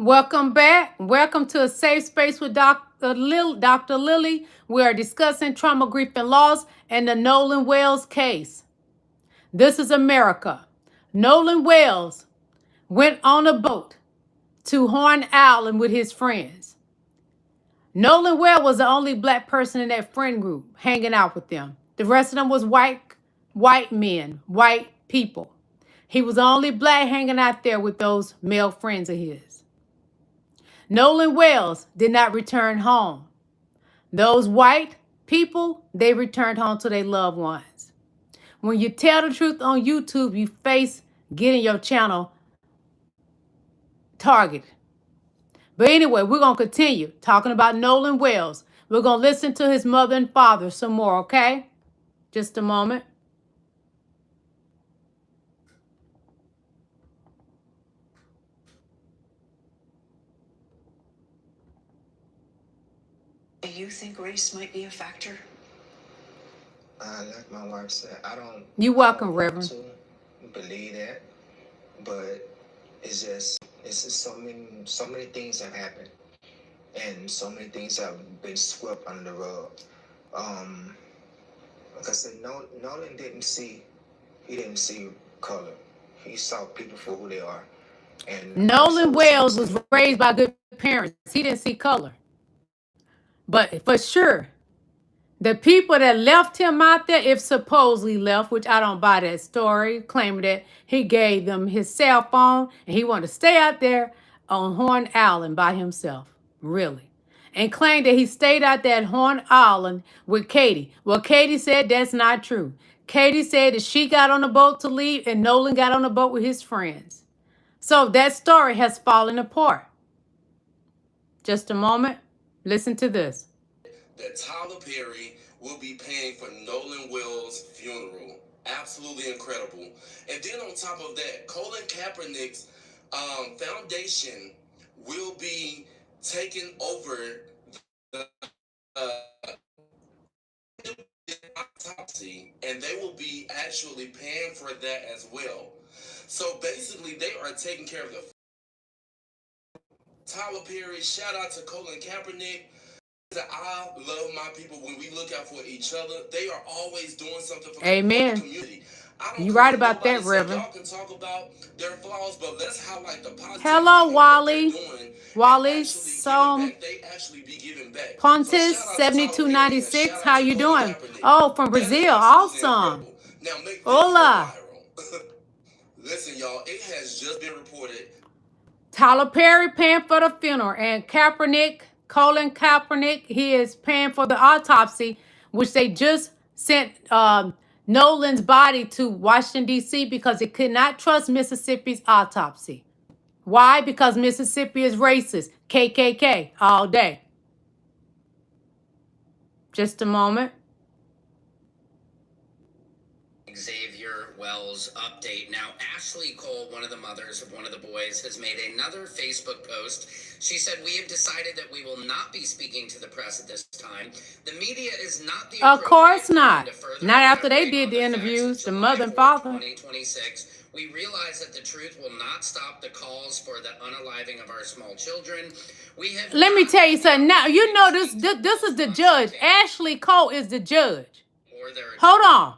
Welcome back. Welcome to a safe space with Dr. Lillie. We are discussing trauma, grief, and loss and the Nolan Wells case. This is America. Nolan Wells went on a boat to Horn Island with his friends. Nolan Wells was the only black person in that friend group hanging out with them. The rest of them was white men, white people. He was the only black hanging out there with those male friends of his. Nolan Wells did not return home. Those white people, they returned home to their loved ones. When you tell the truth on YouTube, you face getting your channel targeted. But anyway, we're going to continue talking about Nolan Wells. We're going to listen to his mother and father some more, okay? Just a moment. Do you think race might be a factor? Like my wife said, I don't. You're welcome, I don't Reverend. want to believe that, but it's just so many things have happened, and so many things have been swept under the rug. Like I said, Nolan didn't see color. He saw people for who they are. And Nolan Wells was raised by good parents. He didn't see color. But for sure, the people that left him out there, if supposedly left, which I don't buy that story, claiming that he gave them his cell phone and he wanted to stay out there on Horn Island by himself, really. And claimed that he stayed out there at Horn Island with Katie. Well, Katie said that's not true. Katie said that she got on the boat to leave and Nolan got on the boat with his friends. So that story has fallen apart. Just a moment. Listen to this. That Tyler Perry will be paying for Nolan Wells' funeral. Absolutely incredible. And then on top of that, Colin Kaepernick's foundation will be taking over the autopsy, and they will be actually paying for that as well. So basically, they are taking care of the Tyler Perry. Shout out to Colin Kaepernick. I love my people. When we look out for each other, they are always doing something for the community. You're right about that, Reverend. Y'all can talk about their flaws, but let's highlight the positive. Hello, Wally. Wally, they actually be giving back. Pontus 7296. How you doing? Oh, from Brazil. Awesome. Now make Hola. Listen, y'all, it has just been reported. Tyler Perry paying for the funeral, and Colin Kaepernick, he is paying for the autopsy, which they just sent Nolan's body to Washington, D.C. because they could not trust Mississippi's autopsy. Why? Because Mississippi is racist. KKK all day. Just a moment. Xavier Wells update. Now, Ashley Cole, one of the mothers of one of the boys, has made another Facebook post. She said, "We have decided that we will not be speaking to the press at this time. The media is not the Of course not. Not after they did the interviews, the mother and father. 2026. We realize that the truth will not stop the calls for the unaliving of our small children. We have." Let me tell you something. Now, you know this is the judge. Ashley Cole is the judge. Hold on.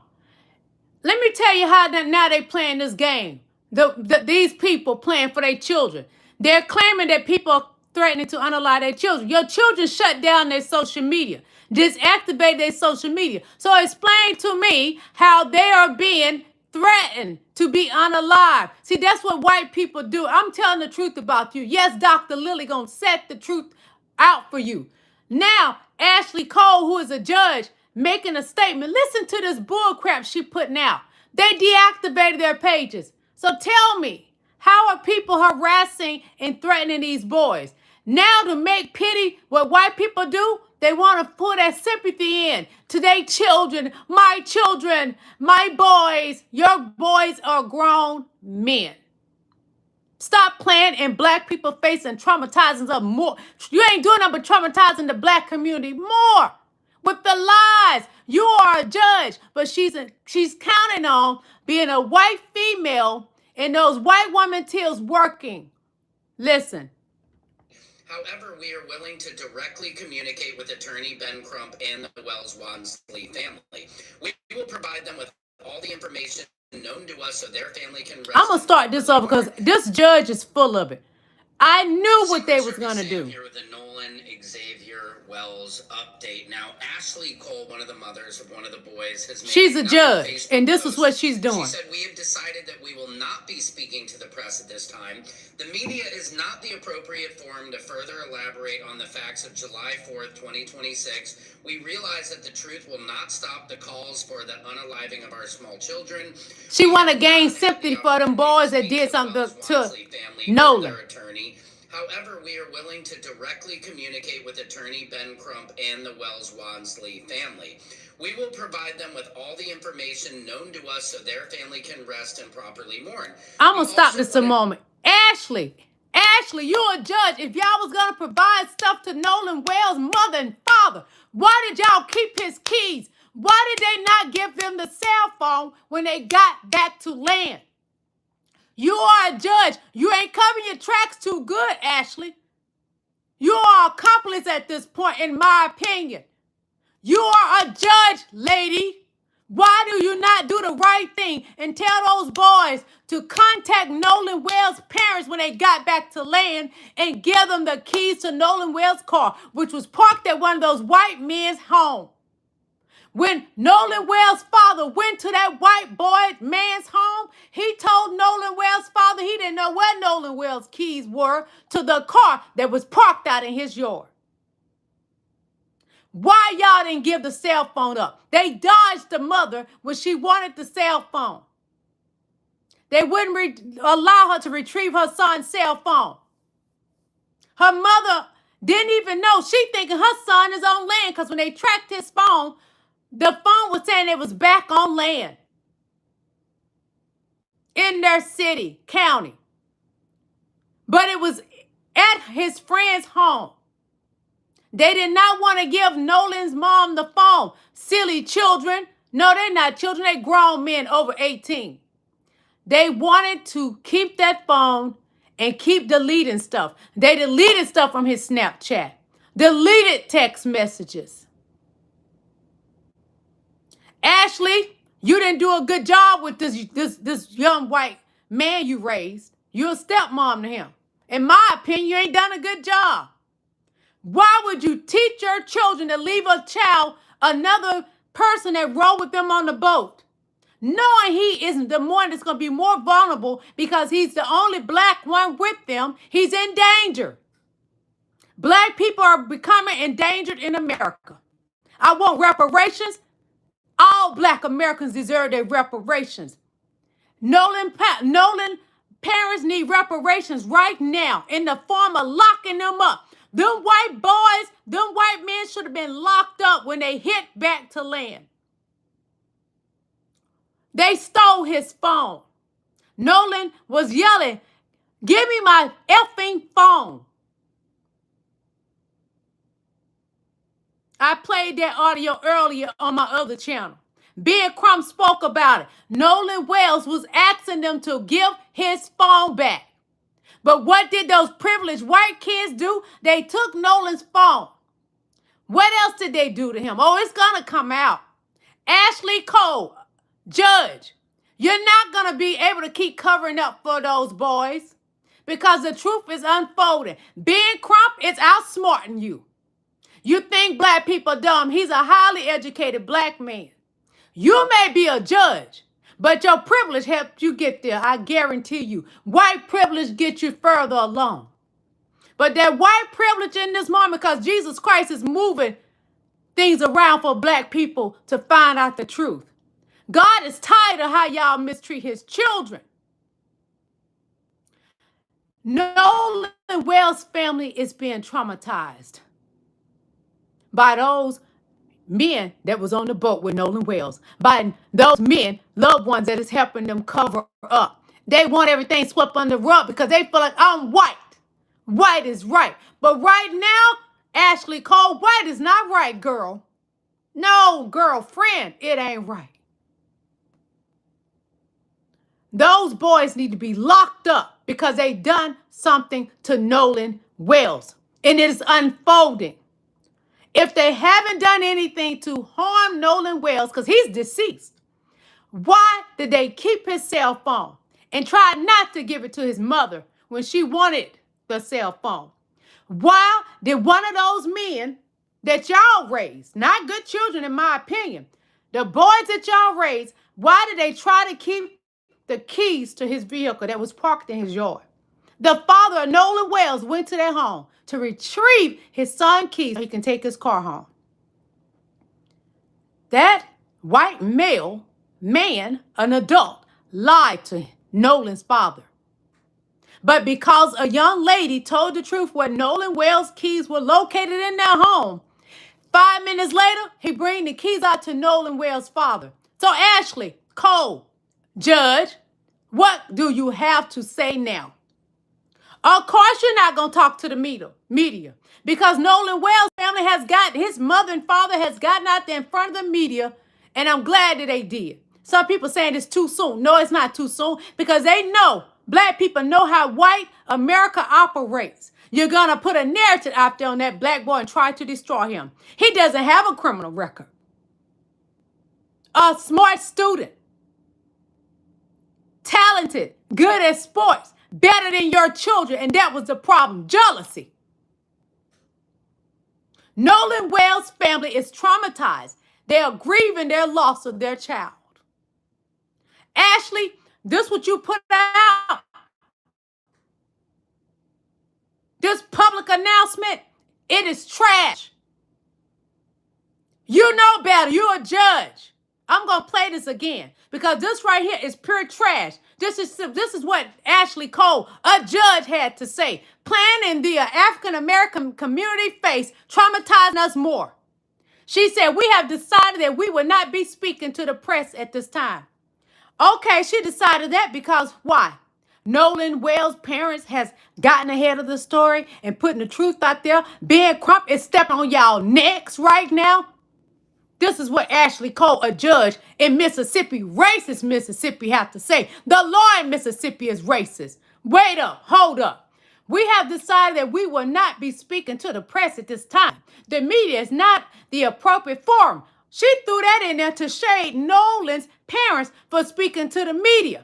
Let me tell you how now they playing this game. These people playing for their children. They're claiming that people are threatening to unalive their children. Your children shut down their social media. Disactivate their social media. So explain to me how they are being threatened to be unalive. See, that's what white people do. I'm telling the truth about you. Yes, Dr. Lillie gonna set the truth out for you. Now, Ashley Cole, who is a judge, making a statement. Listen to this bull crap she putting out. They deactivated their pages. So tell me, how are people harassing and threatening these boys? Now to make pity what white people do, they want to put that sympathy in to their children, my boys. Your boys are grown men. Stop playing in black people's face and traumatizing them more. You ain't doing nothing but traumatizing the black community more. With the lies. You are a judge, but she's counting on being a white female and those white woman tills working. Listen, However, we are willing to directly communicate with attorney Ben Crump and the Wells-Wansley family. We will provide them with all the information known to us so their family can rest. I'm going to start this over because this judge is full of it. I knew what they was going to do. Here with the Nolan Xavier Wells update. Now, Ashley Cole, one of the mothers of one of the boys, has made she's a judge, and this is what she's doing. She said, "We have decided that we will not be speaking to the press at this time. The media is not the appropriate forum to further elaborate on the facts of July 4th, 2026. We realize that the truth will not stop the calls for the unaliving of our small children." She want to gain sympathy for them boys that did something to Nolan. However, we are willing to directly communicate with attorney Ben Crump and the Wells-Wansley family. We will provide them with all the information known to us so their family can rest and properly mourn. I'm going to stop this a moment. Ashley, you're a judge. If y'all was going to provide stuff to Nolan Wells' mother and father, why did y'all keep his keys? Why did they not give them the cell phone when they got back to land? You are a judge. You ain't covering your tracks too good, Ashley. You are accomplice at this point, in my opinion. You are a judge, lady. Why do you not do the right thing and tell those boys to contact Nolan Wells' parents when they got back to land and give them the keys to Nolan Wells' car, which was parked at one of those white men's home? When Nolan Wells' father went to that white boy man's home, he told Nolan Wells' father he didn't know where Nolan Wells' keys were to the car that was parked out in his yard. Why y'all didn't give the cell phone up? They dodged the mother when she wanted the cell phone. They wouldn't allow her to retrieve her son's cell phone. Her mother didn't even know. She thinking her son is on land because when they tracked his phone, the phone was saying it was back on land in their city, county. But it was at his friend's home. They did not want to give Nolan's mom the phone. Silly children. No, they're not children. They're grown men over 18. They wanted to keep that phone and keep deleting stuff. They deleted stuff from his Snapchat. Deleted text messages. Ashley, you didn't do a good job with this young white man you raised. You're a stepmom to him. In my opinion, you ain't done a good job. Why would you teach your children to leave a child, another person that rode with them on the boat, knowing he isn't the one that's going to be more vulnerable because he's the only black one with them? He's in danger. Black people are becoming endangered in America. I want reparations. All black Americans deserve their reparations. Nolan parents need reparations right now in the form of locking them up. Them white boys, them white men should have been locked up when they hit back to land. They stole his phone. Nolan was yelling, "Give me my effing phone." I played that audio earlier on my other channel. Ben Crump spoke about it. Nolan Wells was asking them to give his phone back. But what did those privileged white kids do? They took Nolan's phone. What else did they do to him? Oh, it's going to come out. Ashley Cole, judge, you're not going to be able to keep covering up for those boys because the truth is unfolding. Ben Crump is outsmarting you. You think black people are dumb. He's a highly educated black man. You may be a judge, but your privilege helped you get there. I guarantee you. White privilege gets you further along. But that white privilege in this moment, because Jesus Christ is moving things around for black people to find out the truth. God is tired of how y'all mistreat his children. Nolan Wells' family is being traumatized by those men that was on the boat with Nolan Wells, by those men, loved ones that is helping them cover up. They want everything swept under the rug because they feel like I'm white. White is right. But right now, Ashley Cole, white is not right, girl. No, girlfriend, it ain't right. Those boys need to be locked up because they done something to Nolan Wells. and it is unfolding. If they haven't done anything to harm Nolan Wells, because he's deceased, why did they keep his cell phone and try not to give it to his mother when she wanted the cell phone? Why did one of those men that y'all raised, not good children in my opinion, the boys that y'all raised, why did they try to keep the keys to his vehicle that was parked in his yard? The father of Nolan Wells went to their home to retrieve his son's keys so he can take his car home. That white male man, an adult, lied to Nolan's father. But because a young lady told the truth where Nolan Wells' keys were located in their home, 5 minutes later, he bring the keys out to Nolan Wells' father. So Ashley, Cole, Judge, what do you have to say now? Of course, you're not going to talk to the media because Nolan Wells' family has got, his mother and father has gotten out there in front of the media, and I'm glad that they did. Some people saying it's too soon. No, it's not too soon because they know, black people know how white America operates. You're going to put a narrative out there on that black boy and try to destroy him. He doesn't have a criminal record. A smart student, talented, good at sports, better than your children, and that was the problem, jealousy. Nolan Wells' family is traumatized. They are grieving their loss of their child. Ashley, this what you put out. This public announcement, it is trash. You know better. You're a judge. I'm going to play this again because this right here is pure trash. This is what Ashley Cole, a judge, had to say. Planning the African-American community face traumatizing us more. She said, we have decided that we will not be speaking to the press at this time. Okay, she decided that because why? Nolan Wells' parents has gotten ahead of the story and putting the truth out there. Ben Crump is stepping on y'all necks right now. This is what Ashley Cole, a judge in Mississippi, racist Mississippi, have to say. The law in Mississippi is racist. Wait up, hold up. We have decided that we will not be speaking to the press at this time. The media is not the appropriate forum. She threw that in there to shade Nolan's parents for speaking to the media.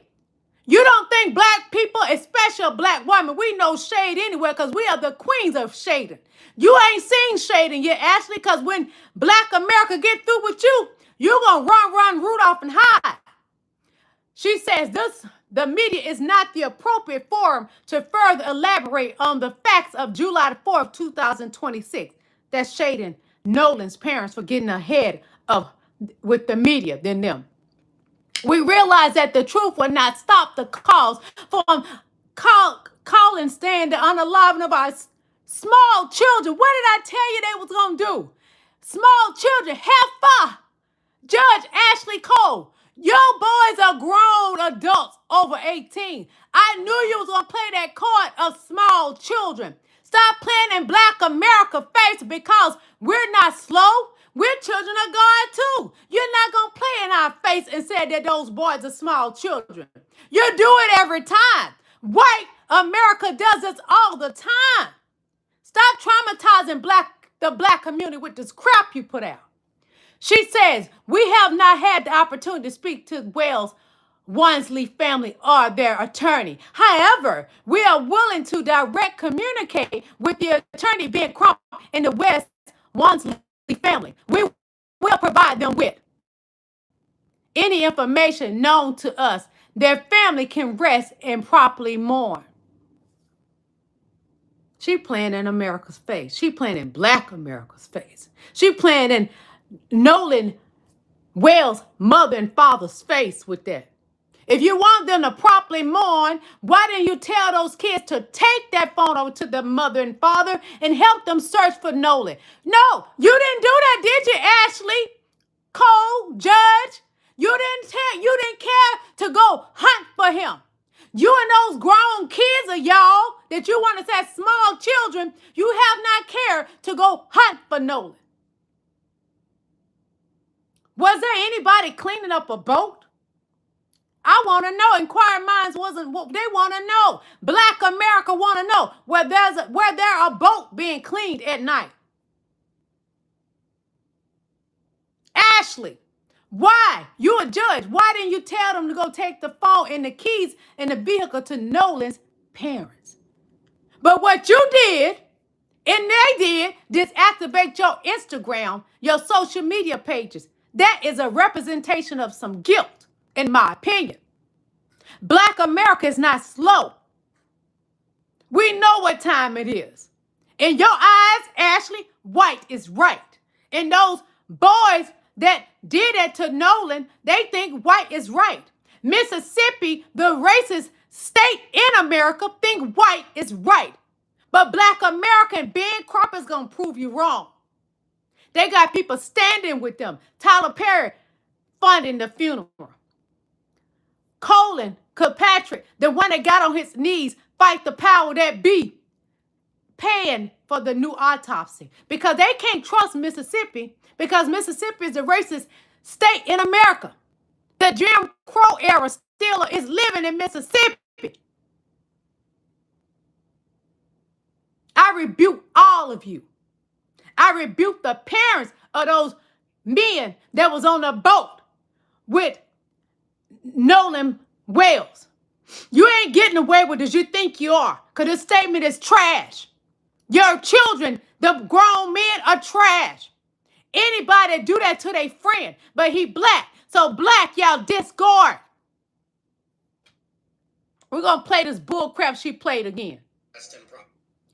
You don't think black people, especially a black woman, we know shade anywhere because we are the queens of shading. You ain't seen shading yet, Ashley, because when black America get through with you, you're going to run Rudolph and hide. She says the media is not the appropriate forum to further elaborate on the facts of July the 4th, 2026. That's shading Nolan's parents for getting ahead with the media than them. We realize that the truth will not stop the cause from calling, staying the unaliving of our small children. What did I tell you they was going to do? Small children, heifer. Judge Ashley Cole, your boys are grown adults over 18. I knew you was going to play that card of small children. Stop playing in black America face because we're not slow. We're children of God too. You're not going to play in our face and say that those boys are small children. You do it every time. White America does this all the time. Stop traumatizing the black community with this crap you put out. She says, we have not had the opportunity to speak to Wells Wansley family or their attorney. However, we are willing to direct communicate with the attorney Ben Crump and the West Wansley family. We will provide them with any information known to us. Their family can rest and properly mourn. She playing in America's face. She playing in black America's face. She playing in Nolan Wells' mother and father's face with that. If you want them to properly mourn, why didn't you tell those kids to take that phone over to the mother and father and help them search for Nolan? No, you didn't do that, did you, Ashley Cole, Judge? You didn't care to go hunt for him. You and those grown kids of y'all that you want to say small children, you have not cared to go hunt for Nolan. Was there anybody cleaning up a boat? I want to know. Inquiring minds wasn't what they want to know. Black America want to know where there a boat being cleaned at night. Ashley, why? You a judge. Why didn't you tell them to go take the phone and the keys and the vehicle to Nolan's parents? But what you did, and they did, disactivate your Instagram, your social media pages. That is a representation of some guilt, in my opinion. Black America is not slow. We know what time it is. In your eyes, Ashley, white is right. And those boys that did it to Nolan, they think white is right. Mississippi, the racist state in America, think white is right. But Black America and Ben Crump is going to prove you wrong. They got people standing with them. Tyler Perry funding the funeral. Colin Kilpatrick, the one that got on his knees, fight the power that be, paying for the new autopsy. Because they can't trust Mississippi, because Mississippi is the racist state in America. The Jim Crow era still is living in Mississippi. I rebuke all of you. I rebuke the parents of those men that was on the boat with Nolan Wells. You ain't getting away with this. You think you are. Because this statement is trash. Your children, the grown men, are trash. Anybody that do that to their friend. But he black. So black, y'all discard. We're going to play this bull crap she played again.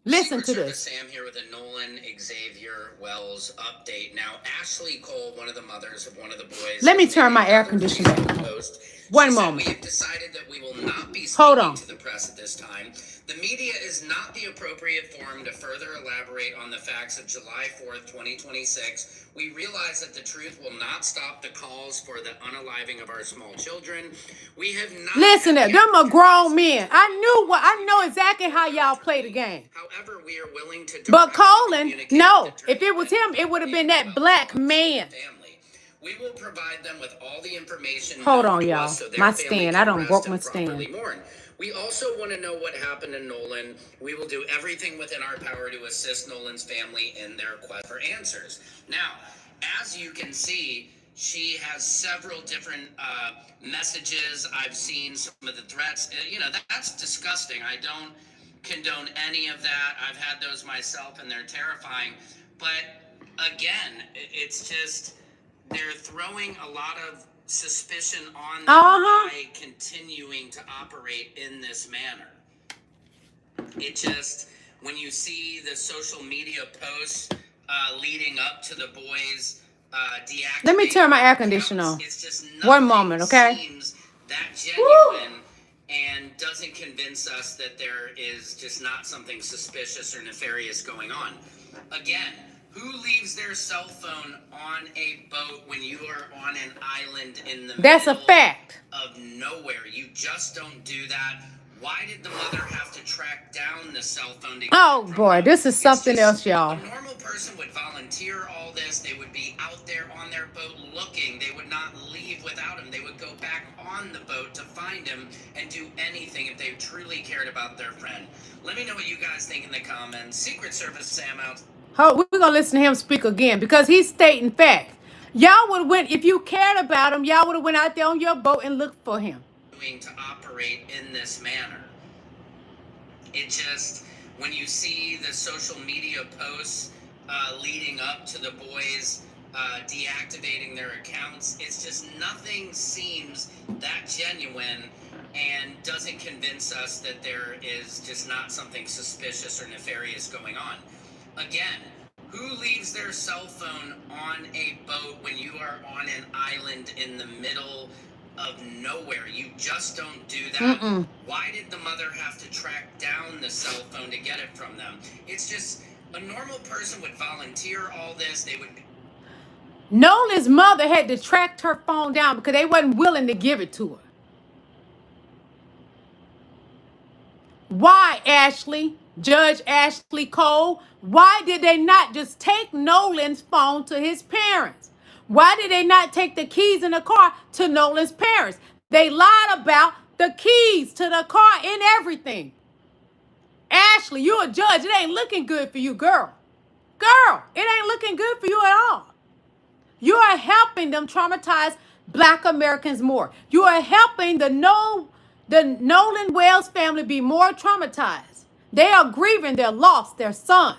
Listen to this. Sam here with a Nolan Xavier Wells update. Now, Ashley Cole, one of the mothers of one of the boys. Let me turn my air conditioner back on. One moment. We have decided that we will not be Hold speaking on. to the press at this time. The media is not the appropriate forum to further elaborate on the facts of July 4th, 2026. We realize that the truth will not stop the calls for the unaliving of our small children. We have not. Listen to them are grown men. I know exactly how y'all play the game. However, we are willing to. But Colin, no. If it was him, it would have been that black man. We will provide them with all the information. Hold on, y'all. My stand. I don't broke my stand. We also want to know what happened to Nolan. We will do everything within our power to assist Nolan's family in their quest for answers. Now, as you can see, she has several different messages. I've seen some of the threats. That's disgusting. I don't condone any of that. I've had those myself, and they're terrifying. But again, it's just they're throwing a lot of suspicion on them by continuing to operate in this manner. It just, when you see the social media posts leading up to the boys deactivating. Let me turn my air conditioner on. It's just one moment, okay? Seems that genuine and doesn't convince us that there is just not something suspicious or nefarious going on. Again, who leaves their cell phone on a boat when you are on an island in the middle of nowhere? You just don't do that. Why did the mother have to track down the cell phone? Oh boy, this is something else, y'all. A normal person would volunteer all this. They would be out there on their boat looking. They would not leave without him. They would go back on the boat to find him and do anything if they truly cared about their friend. Let me know what you guys think in the comments. Secret Service Sam out. We're going to listen to him speak again because he's stating facts. Y'all would have went, if you cared about him, y'all would have went out there on your boat and looked for him. To operate in this manner. It just, when you see the social media posts leading up to the boys deactivating their accounts, it's just nothing seems that genuine and doesn't convince us that there is just not something suspicious or nefarious going on. Again, who leaves their cell phone on a boat when you are on an island in the middle of nowhere? You just don't do that. Why did the mother have to track down the cell phone to get it from them? It's just a normal person would volunteer all this. They would. Nolan's mother had to track her phone down because they wasn't willing to give it to her. Why, Ashley? Judge Ashley Cole, why did they not just take Nolan's phone to his parents? Why did they not take the keys in the car to Nolan's parents? They lied about the keys to the car and everything. Ashley, you're a judge. It ain't looking good for you, girl. Girl, it ain't looking good for you at all. You are helping them traumatize Black Americans more. You are helping the Nolan Wells family be more traumatized. They are grieving their loss, their son.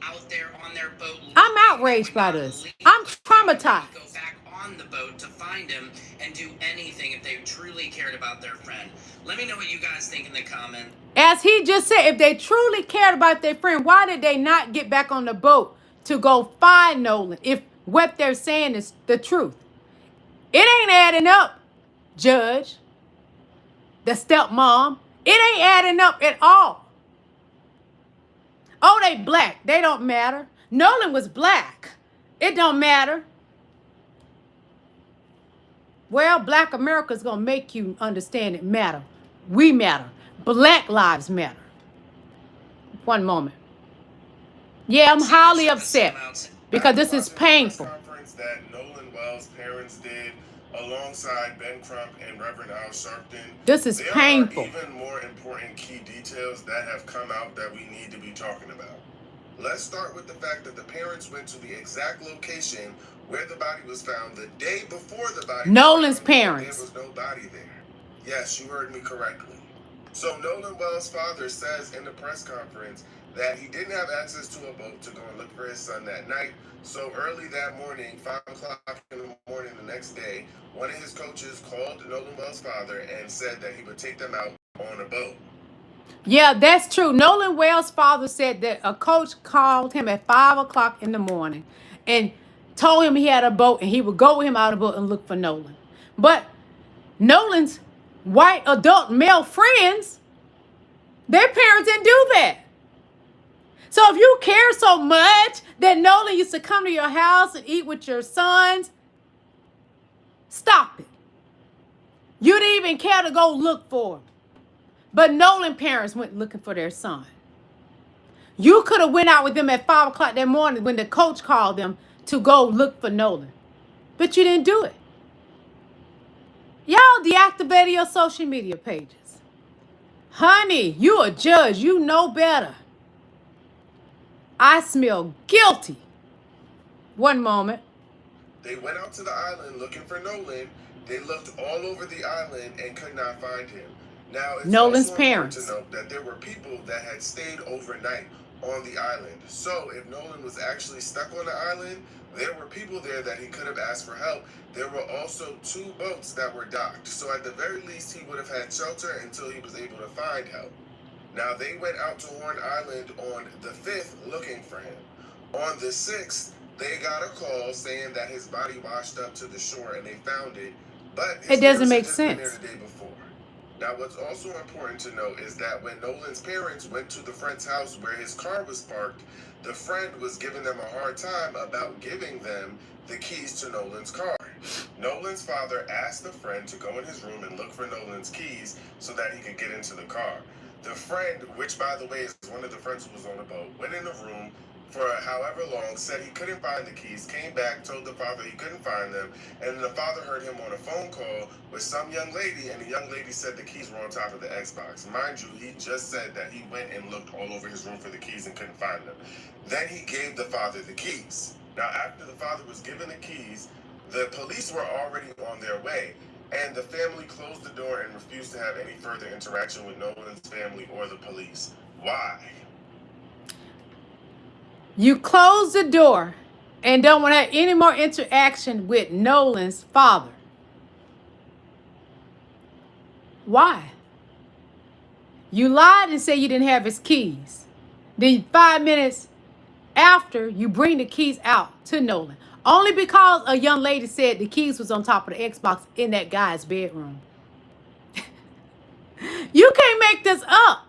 Out there on their boat. I'm outraged by this. I'm traumatized. Go back on the boat to find him and do anything if they truly cared about their friend. Let me know what you guys think in the comments. As he just said, if they truly cared about their friend, why did they not get back on the boat to go find Nolan if what they're saying is the truth? It ain't adding up, Judge. The stepmom. It ain't adding up at all. Oh, they Black. They don't matter. Nolan was Black. It don't matter. Well, Black America's going to make you understand it matter. We matter. Black lives matter. One moment. Yeah, I'm highly upset because this is painful. Conference that Nolan Wells' parents did alongside Ben Crump and Reverend Al Sharpton. This is painful. There are even more important key details that have come out that we need to be talking about. Let's start with the fact that the parents went to the exact location where the body was found the day before the body Nolan's was found. parents. There was no body there. Yes, you heard me correctly. So Nolan Wells' father says in the press conference that he didn't have access to a boat to go and look for his son that night. So early that morning, 5 o'clock in the morning the next day, one of his coaches called Nolan Wells' father and said that he would take them out on a boat. Yeah, that's true. Nolan Wells' father said that a coach called him at 5 o'clock in the morning and told him he had a boat and he would go with him out of the boat and look for Nolan. But Nolan's white adult male friends, their parents didn't do that. So if you care so much that Nolan used to come to your house and eat with your sons, stop it. You didn't even care to go look for him. But Nolan parents went looking for their son. You could have went out with them at 5 o'clock that morning when the coach called them to go look for Nolan. But you didn't do it. Y'all deactivated your social media pages. Honey, you a judge. You know better. I smell guilty. One moment. They went out to the island looking for Nolan. They looked all over the island and could not find him. Now, it's Nolan's also important parents. to note that there were people that had stayed overnight on the island. So if Nolan was actually stuck on the island, there were people there that he could have asked for help. There were also 2 boats that were docked. So at the very least, he would have had shelter until he was able to find help. Now, they went out to Horn Island on the 5th looking for him. On the 6th, they got a call saying that his body washed up to the shore and they found it. But It doesn't make sense. Been there the day before. Now, what's also important to note is that when Nolan's parents went to the friend's house where his car was parked, the friend was giving them a hard time about giving them the keys to Nolan's car. Nolan's father asked the friend to go in his room and look for Nolan's keys so that he could get into the car. The friend, which by the way is one of the friends who was on the boat, went in the room for however long, said he couldn't find the keys, came back, told the father he couldn't find them, and the father heard him on a phone call with some young lady, and the young lady said the keys were on top of the Xbox. Mind you, he just said that he went and looked all over his room for the keys and couldn't find them. Then he gave the father the keys. Now, after the father was given the keys, the police were already on their way, and the family closed the door and refused to have any further interaction with Nolan's family or the police. Why? You close the door and don't want to have any more interaction with Nolan's father. Why? You lied and said you didn't have his keys. Then 5 minutes after, you bring the keys out to Nolan. Only because a young lady said the keys was on top of the Xbox in that guy's bedroom. You can't make this up.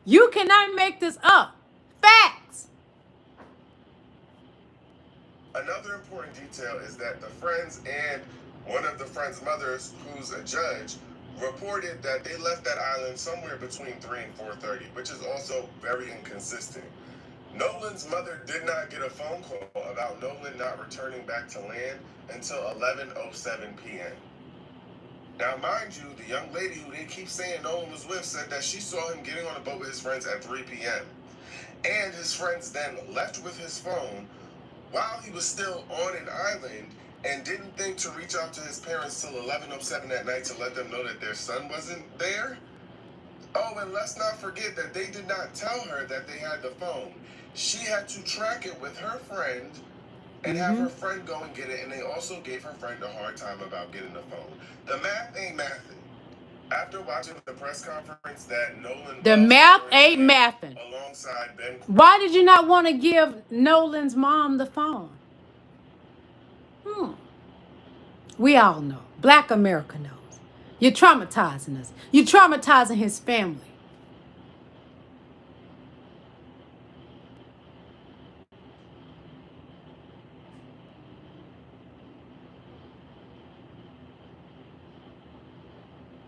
You cannot make this up. Facts. Another important detail is that the friends and one of the friends' mothers, who's a judge, reported that they left that island somewhere between 3 and 4:30, which is also very inconsistent. Nolan's mother did not get a phone call about Nolan not returning back to land until 11:07 p.m. Now, mind you, the young lady who they keep saying Nolan was with said that she saw him getting on a boat with his friends at 3 p.m. And his friends then left with his phone while he was still on an island and didn't think to reach out to his parents till 11:07 at night to let them know that their son wasn't there. Oh, and let's not forget that they did not tell her that they had the phone. She had to track it with her friend and have her friend go and get it, and they also gave her friend a hard time about getting the phone. The math ain't mathing. After watching the press conference that Nolan... The math ain't mathing. Alongside Ben... Why did you not want to give Nolan's mom the phone? We all know. Black America knows. You're traumatizing us. You're traumatizing his family.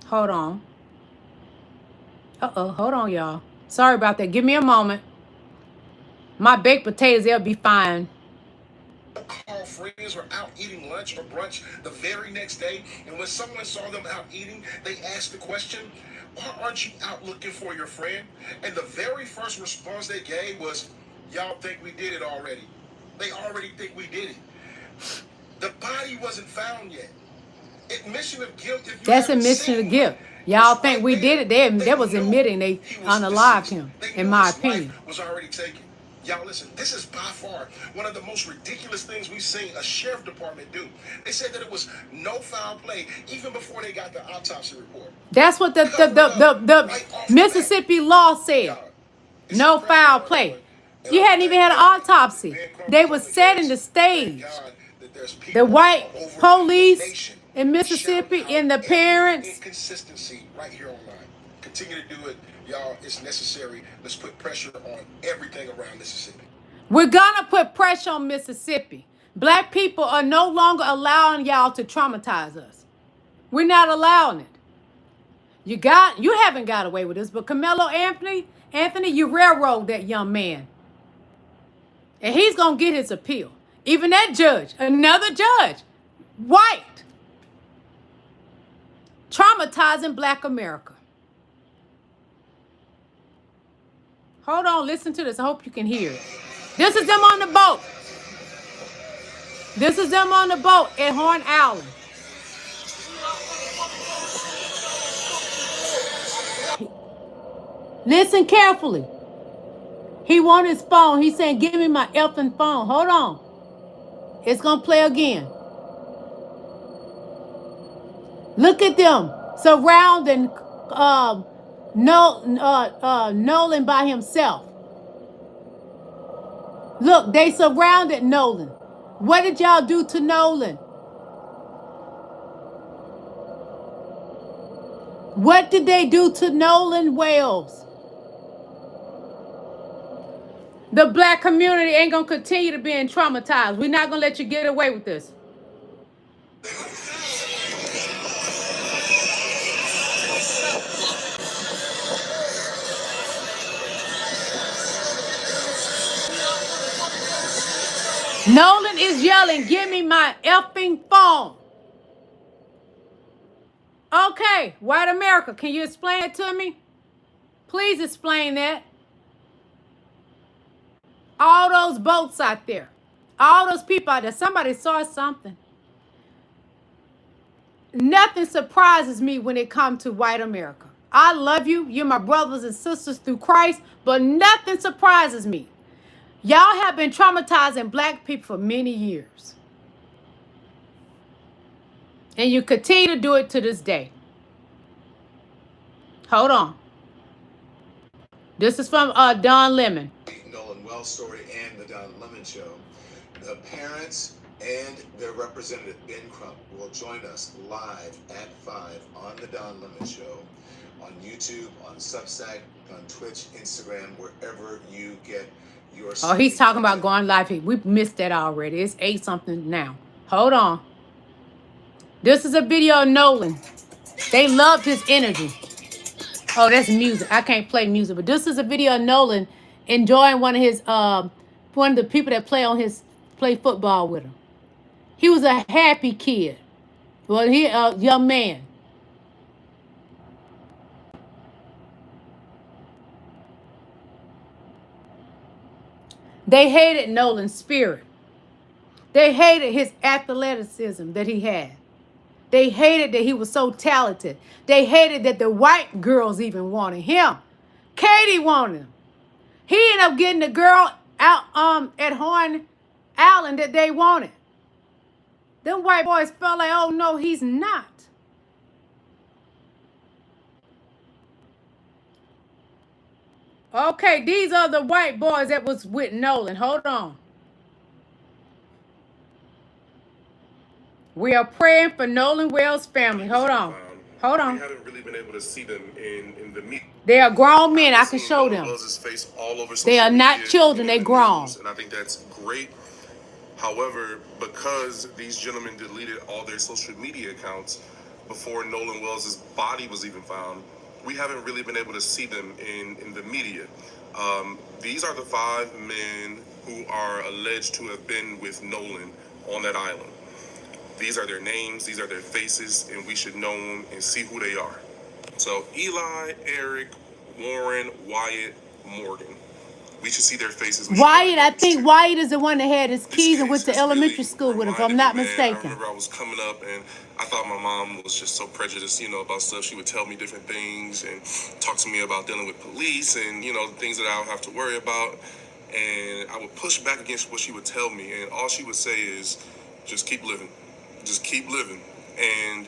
Hold on. Hold on, y'all. Sorry about that. Give me a moment. My baked potatoes, they'll be fine. All friends were out eating lunch or brunch the very next day, and when someone saw them out eating, they asked the question, why aren't you out looking for your friend? And the very first response they gave was, y'all think we did it already. They already think we did it. The body wasn't found yet. Admission of guilt. If you That's admission of guilt. Y'all think we did it. They was admitting they unalived him, in my opinion. Was already taken. Y'all listen, this is by far one of the most ridiculous things we've seen a sheriff department do. They said that it was no foul play even before they got the autopsy report. That's what the Mississippi law said. No foul play. You hadn't even had an autopsy. They were setting the stage. The white police in Mississippi and the parents. Inconsistency right here online. Continue to do it, y'all. It's necessary. Let's put pressure on everything around Mississippi. We're gonna put pressure on Mississippi. Black people are no longer allowing y'all to traumatize us. We're not allowing it. You haven't got away with this, but Carmelo Anthony, you railroad that young man. And he's gonna get his appeal. Even that judge, another judge, white, traumatizing Black America. Hold on, listen to this. I hope you can hear it. This is them on the boat. This is them on the boat at Horn Island. Listen carefully. He wants his phone. He's saying, give me my effing phone. Hold on. It's going to play again. Look at them surrounding Nolan by himself. Look, they surrounded Nolan. What did y'all do to Nolan? What did they do to Nolan Wells? The Black community ain't going to continue to be traumatized. We're not going to let you get away with this. Nolan is yelling, give me my effing phone. Okay, white America, can you explain it to me? Please explain that. All those boats out there, all those people out there, somebody saw something. Nothing surprises me when it comes to white America. I love you. You're my brothers and sisters through Christ, but nothing surprises me. Y'all have been traumatizing Black people for many years. And you continue to do it to this day. Hold on. This is from Don Lemon. Nolan Wells story and the Don Lemon show. The parents and their representative, Ben Crump, will join us live at 5 on the Don Lemon show, on YouTube, on Substack, on Twitch, Instagram, wherever you get your... Oh, he's talking about going live. We missed that already. It's 8 something now. Hold on. This is a video of Nolan. They loved his energy. Oh, that's music. I can't play music, but this is a video of Nolan enjoying one of the people that play football with him. He was a happy kid. Well, he a young man. They hated Nolan's spirit. They hated his athleticism that he had. They hated that he was so talented. They hated that the white girls even wanted him. Katie wanted him. He ended up getting the girl out at Horn Island that they wanted. Them white boys felt like, oh no, he's not. Okay, these are the white boys that was with Nolan. Hold on. We are praying for Nolan Wells' family. Hold on. Hold on. We haven't really been able to see them in the media. They are grown men. I can show them. Face all over They are not media children. They grown. News, and I think that's great. However, because these gentlemen deleted all their social media accounts before Nolan Wells' body was even found, we haven't really been able to see them in the media. These are the 5 men who are alleged to have been with Nolan on that island. These are their names, these are their faces, and we should know them and see who they are. So Eli, Eric, Warren, Wyatt, Morgan. We should see their faces. Wyatt, I think Wyatt is the one that had his keys and went to elementary school with him, if I'm not mistaken. I remember I was coming up and I thought my mom was just so prejudiced, about stuff. She would tell me different things and talk to me about dealing with police and, things that I would have to worry about. And I would push back against what she would tell me. And all she would say is, just keep living. Just keep living. And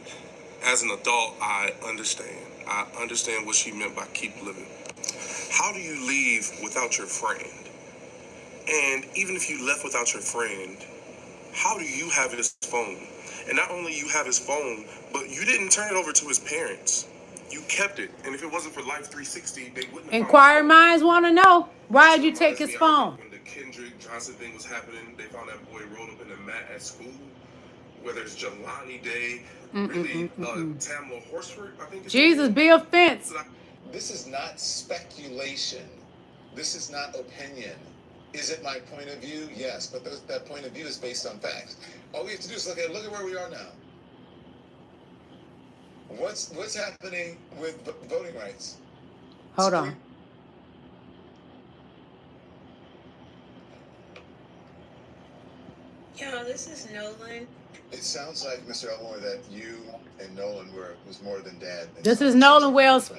as an adult, I understand. I understand what she meant by keep living. How do you leave without your friend? And even if you left without your friend, how do you have his phone? And not only you have his phone, but you didn't turn it over to his parents. You kept it. And if it wasn't for Life 360, they wouldn't have. Inquiring minds want to know, why did you take his phone? When the Kendrick Johnson thing was happening, they found that boy rolled up in a mat at school. Whether it's Jelani Day, really, Tamla Horsford, I think. Jesus, be offense. This is not speculation. This is not opinion. Is it my point of view? Yes, but that point of view is based on facts. All we have to do is look at where we are now. What's happening with voting rights? Hold on. Yeah, this is Nolan. It sounds like, Mr. Elmore, that you and Nolan was more than dad. This is Nolan Wells'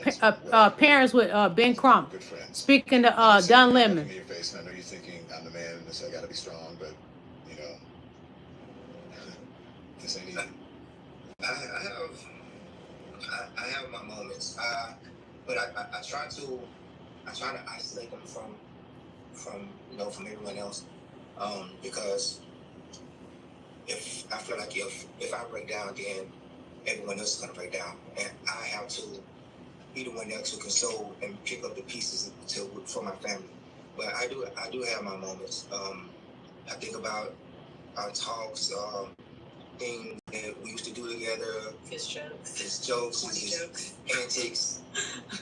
parents with Ben Crump. Good friends. Speaking to Don Lemon. Your face, and I know you're thinking, I'm the man, and so I got to be strong, but, this ain't easy. I have my moments, but I try to isolate them from everyone else, because if I feel like if I break down, then everyone else is gonna break down, and I have to be the one there to console and pick up the pieces for my family. But I do have my moments. I think about our talks, things that we used to do together. His jokes. His antics.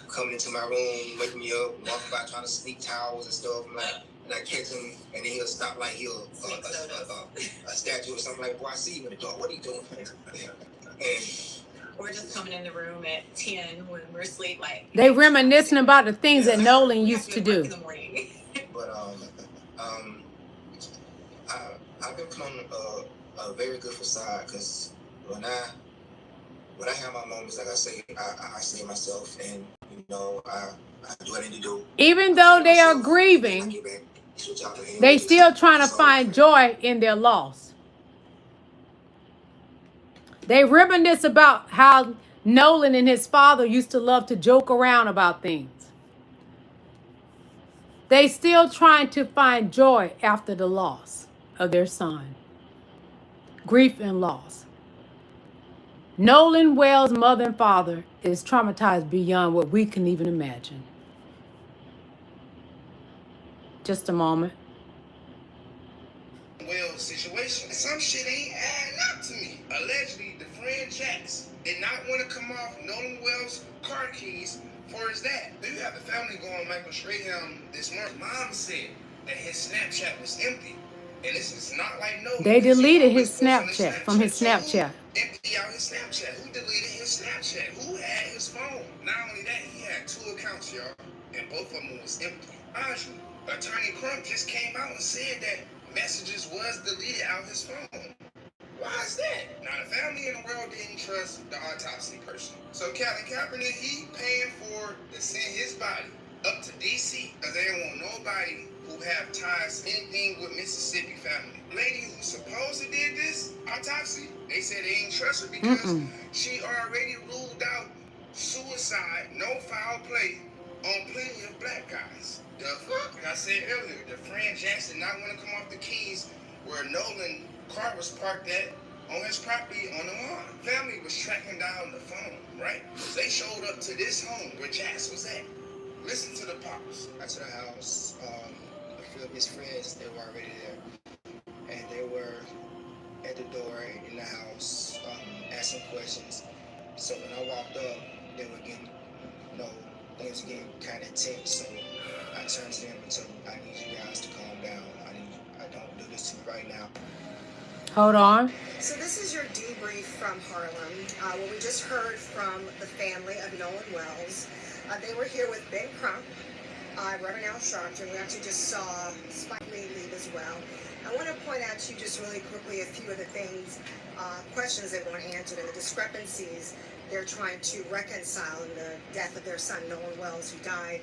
Coming into my room, waking me up, walking by trying to sneak towels and stuff. And I catch him, and then he'll stop like he'll a statue or something like, boy, I see you in the door. What are you doing? And we're just coming in the room at 10 when we're asleep. Like they reminiscing about the things that Nolan used to do. but I've been put on a very good facade, because when I have my moments, like I say, I say myself, and I do what I need to do. Even though they are grieving, they still trying to find joy in their loss. They reminisce about how Nolan and his father used to love to joke around about things. They still trying to find joy after the loss of their son. Grief and loss. Nolan Wells' mother and father is traumatized beyond what we can even imagine. Just a moment. Wells situation. Some shit ain't adding up to me. Allegedly, the friend Jax did not want to come off Nolan Wells' car keys for far as that, then you have the family go on Michael Strahan this morning. Mom said that his Snapchat was empty. And this is not like no. They deleted his Snapchat from his Snapchat. Who emptied out his Snapchat? Who deleted his Snapchat? Who had his phone? Not only that, he had 2 accounts, y'all, and both of them was empty. Honestly, Attorney Crump just came out and said that messages was deleted out his phone. Why is that? Now, the family in the world didn't trust the autopsy person. So, Captain Kaepernick, he paying for to send his body up to D.C. because they don't want nobody who have ties, anything with Mississippi family. Lady who supposed to did this autopsy, they said they ain't trust her because she already ruled out suicide, no foul play on plenty of black guys. The fuck? Like I said earlier, the Fran Jackson not want to come off the keys where Nolan car was parked at on his property on the lawn. Family was tracking down the phone, right? So they showed up to this home where Jax was at. Listen to the pops. Got to the house. A few of his friends, they were already there. And they were at the door in the house, asking questions. So when I walked up, they were getting, things were getting kind of tense. So I turned to them and told them, I need you guys to calm down. I don't do this to you right now. Hold on. So this is your debrief from Harlem. What we just heard from the family of Nolan Wells. They were here with Ben Crump, Reverend Al Sharpton. We actually just saw Spike Lee leave as well. I want to point out to you just really quickly a few of the things, questions they want answered and the discrepancies they're trying to reconcile in the death of their son, Nolan Wells, who died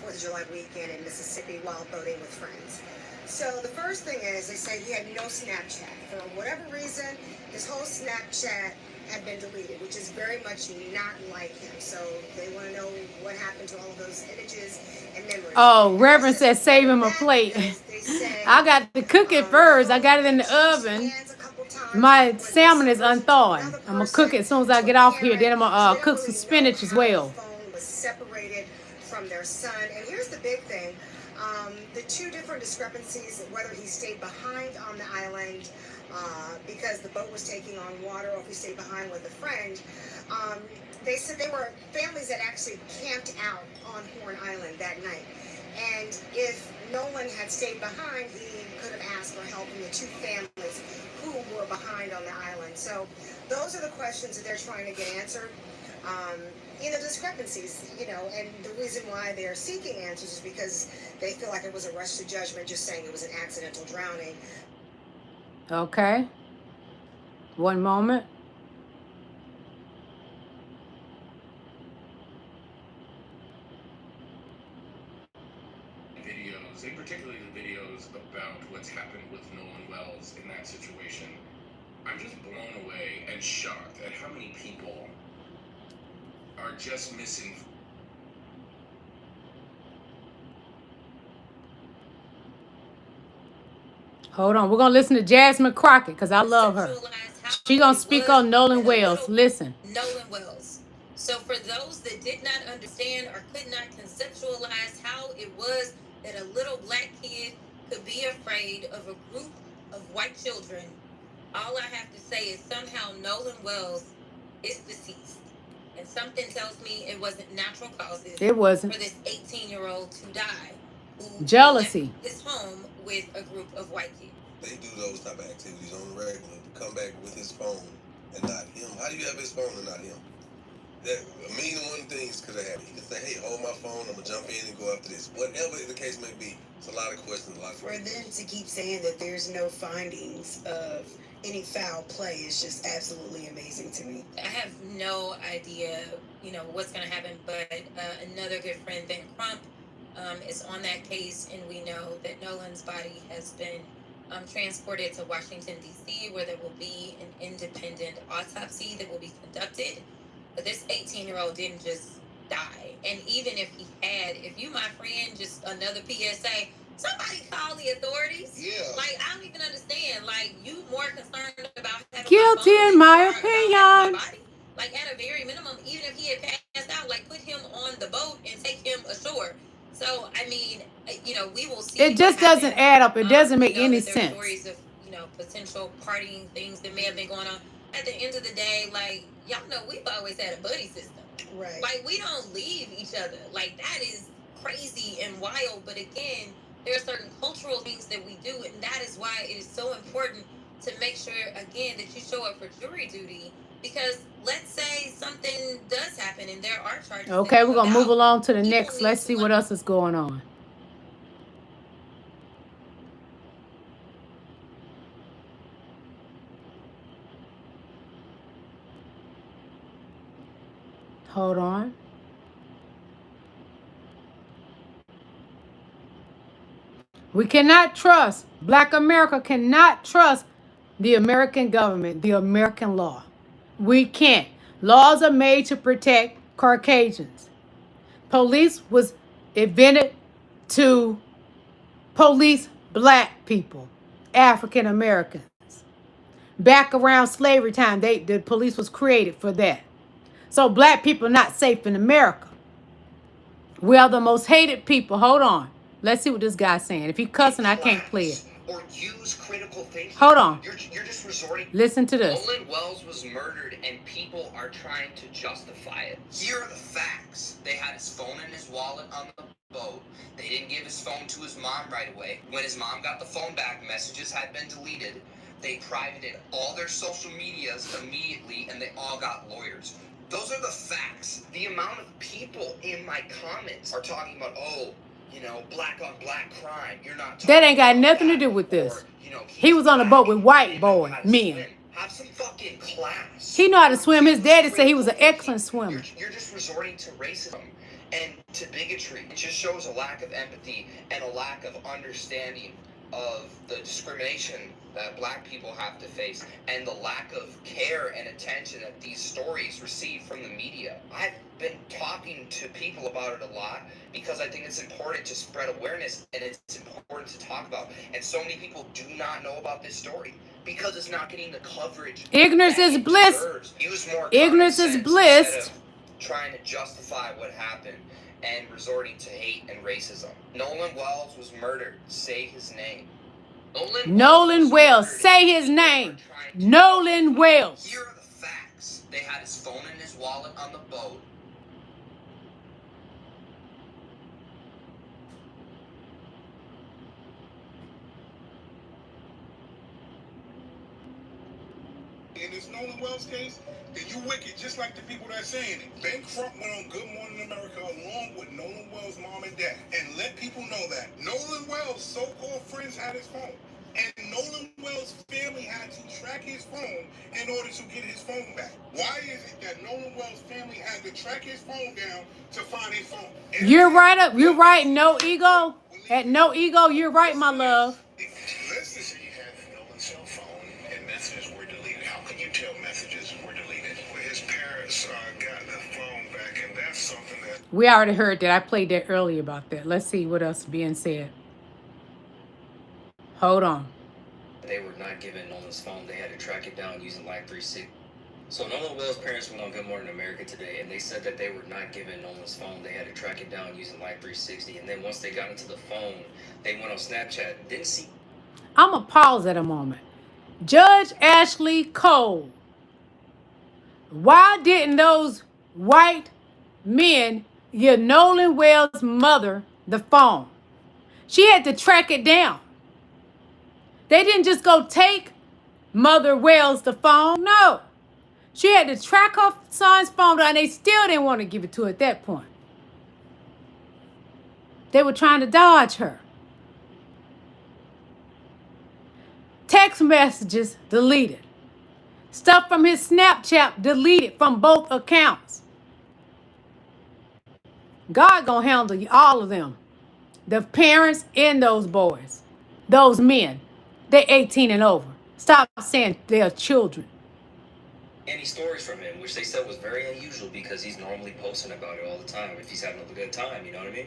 4th of July weekend in Mississippi while boating with friends. So the first thing is they say he had no Snapchat. For whatever reason, his whole Snapchat had been deleted, which is very much not like him. So they want to know what happened to all of those images and memories. Oh, Reverend says save him a plate. I got to cook it first. I got it in the oven. My salmon is unthawed. I'm going to cook it as soon as I get off here. Then I'm going to cook some spinach as well. The phone was separated from their son. And here's the big thing. The 2 different discrepancies, whether he stayed behind on the island because the boat was taking on water or if he stayed behind with a friend. They said they were families that actually camped out on Horn Island that night. And if Nolan had stayed behind, he could have asked for help from the 2 families who were behind on the island. So those are the questions that they're trying to get answered. The discrepancies, and the reason why they're seeking answers is because they feel like it was a rush to judgment, just saying it was an accidental drowning. Okay. One moment. Videos, and particularly the videos about what's happened with Nolan Wells in that situation, I'm just blown away and shocked at how many people are just missing. Hold on. We're going to listen to Jasmine Crockett because I love her. She's going to speak on Nolan Wells. Listen. Nolan Wells. So for those that did not understand or could not conceptualize how it was that a little black kid could be afraid of a group of white children, all I have to say is somehow Nolan Wells is deceased. And something tells me it wasn't natural causes. It wasn't. For this 18-year-old to die. Who Jealousy. left his home with a group of white kids. They do those type of activities on the regular to come back with his phone and not him. How do you have his phone and not him? That a million and one things could have happened. He could say, hey, hold my phone, I'm going to jump in and go after this. Whatever the case may be, it's a lot of questions, a lot of For them to keep saying that there's no findings of any foul play is just absolutely amazing to me. I have no idea, what's going to happen, but another good friend, Ben Crump, is on that case, and we know that Nolan's body has been transported to Washington, D.C., where there will be an independent autopsy that will be conducted. But this 18-year-old didn't just die. And even if he had, if you, my friend, just another PSA, somebody call the authorities. Yeah. Like, I don't even understand. Like, you more concerned about having guilty in my opinion. Like, at a very minimum, even if he had passed out, like, put him on the boat and take him ashore. So, I mean, we will see. It just doesn't add up. It doesn't make any sense. Stories of, potential partying things that may have been going on. At the end of the day, like, y'all know we've always had a buddy system. Right. Like, we don't leave each other. Like, that is crazy and wild. But again, there are certain cultural things that we do, and that is why it is so important to make sure, again, that you show up for jury duty. Because let's say something does happen and there are charges. Okay, we're going to move along to the next. Let's see what else is going on. Hold on. We cannot trust, Black America cannot trust the American government, the American law. We can't. Laws are made to protect Caucasians. Police was invented to police Black people, African Americans. Back around slavery time, the police was created for that. So Black people are not safe in America. We are the most hated people. Hold on. Let's see what this guy's saying. If he cussing, I can't play it. Or use critical thinking. Hold on. You're just resorting. Listen to this. Nolan Wells was murdered and people are trying to justify it. Here are the facts. They had his phone and his wallet on the boat. They didn't give his phone to his mom right away. When his mom got the phone back, messages had been deleted. They privated all their social medias immediately and they all got lawyers. Those are the facts. The amount of people in my comments are talking about, oh, you know, black on black crime. You're not. That ain't got nothing to do with this. Or, you know, he was on a boat with white men. Have some fucking class. He know how to swim. His daddy said he was an excellent swimmer. You're just resorting to racism and to bigotry. It just shows a lack of empathy and a lack of understanding of the discrimination that Black people have to face and the lack of care and attention that these stories receive from the media. I've been talking to people about it a lot because I think it's important to spread awareness and it's important to talk about. And so many people do not know about this story because it's not getting the coverage. Ignorance is bliss. Use more ignorance is bliss. Instead of trying to justify what happened and resorting to hate and racism. Nolan Wells was murdered. Say his name. Nolan Wells. Say his name. Nolan Wells. Here are the facts. They had his phone and his wallet on the boat. In this Nolan Wells case, then you wicked, just like the people that are saying it. Ben Crump went on Good Morning America along with Nolan Wells' mom and dad. And let people know that Nolan Wells' so-called friends had his phone. And Nolan Wells' family had to track his phone in order to get his phone back. Why is it that Nolan Wells' family had to track his phone down to find his phone? And you're right up. You're right. No ego. At no ego, you're right, my love. Listen, you have Nolan's cell phone and messages were deleted. How can you tell messages were deleted? Well, his parents got the phone back, and that's something that... We already heard that. I played that earlier about that. Let's see what else is being said. Hold on. They were not given Nolan's phone. They had to track it down using Live 360. So Nolan Wells' parents went on Good Morning America today, and they said that they were not given Nolan's phone. They had to track it down using Live 360. And then once they got into the phone, they went on Snapchat. Didn't see. I'm going to pause at a moment. Judge Ashley Cole. Why didn't those white men give Nolan Wells' mother the phone? She had to track it down. They didn't just go take Mother Wells the phone. No. She had to track her son's phone down. They still didn't want to give it to her at that point. They were trying to dodge her. Text messages deleted. Stuff from his Snapchat deleted from both accounts. God gonna handle all of them. The parents and those boys. Those men. They're 18 and over. Stop saying they're children. Any stories from him, which they said was very unusual because he's normally posting about it all the time if he's having a good time, you know what I mean?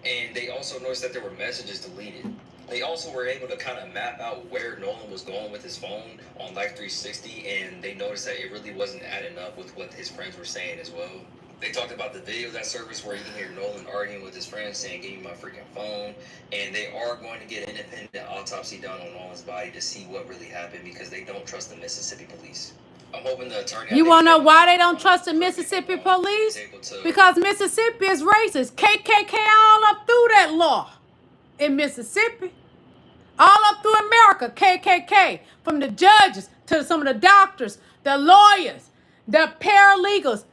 And they also noticed that there were messages deleted. They also were able to kind of map out where Nolan was going with his phone on Life 360, and they noticed that it really wasn't adding up with what his friends were saying as well. They talked about the video of that service where you can hear Nolan arguing with his friends saying, give me my freaking phone. And they are going to get an independent autopsy done on Nolan's body to see what really happened because they don't trust the Mississippi police. I'm hoping the attorney. You want to know why they don't trust the Mississippi police? Because Mississippi is racist. KKK all up through that law in Mississippi. All up through America, KKK. From the judges to some of the doctors, the lawyers, the paralegals.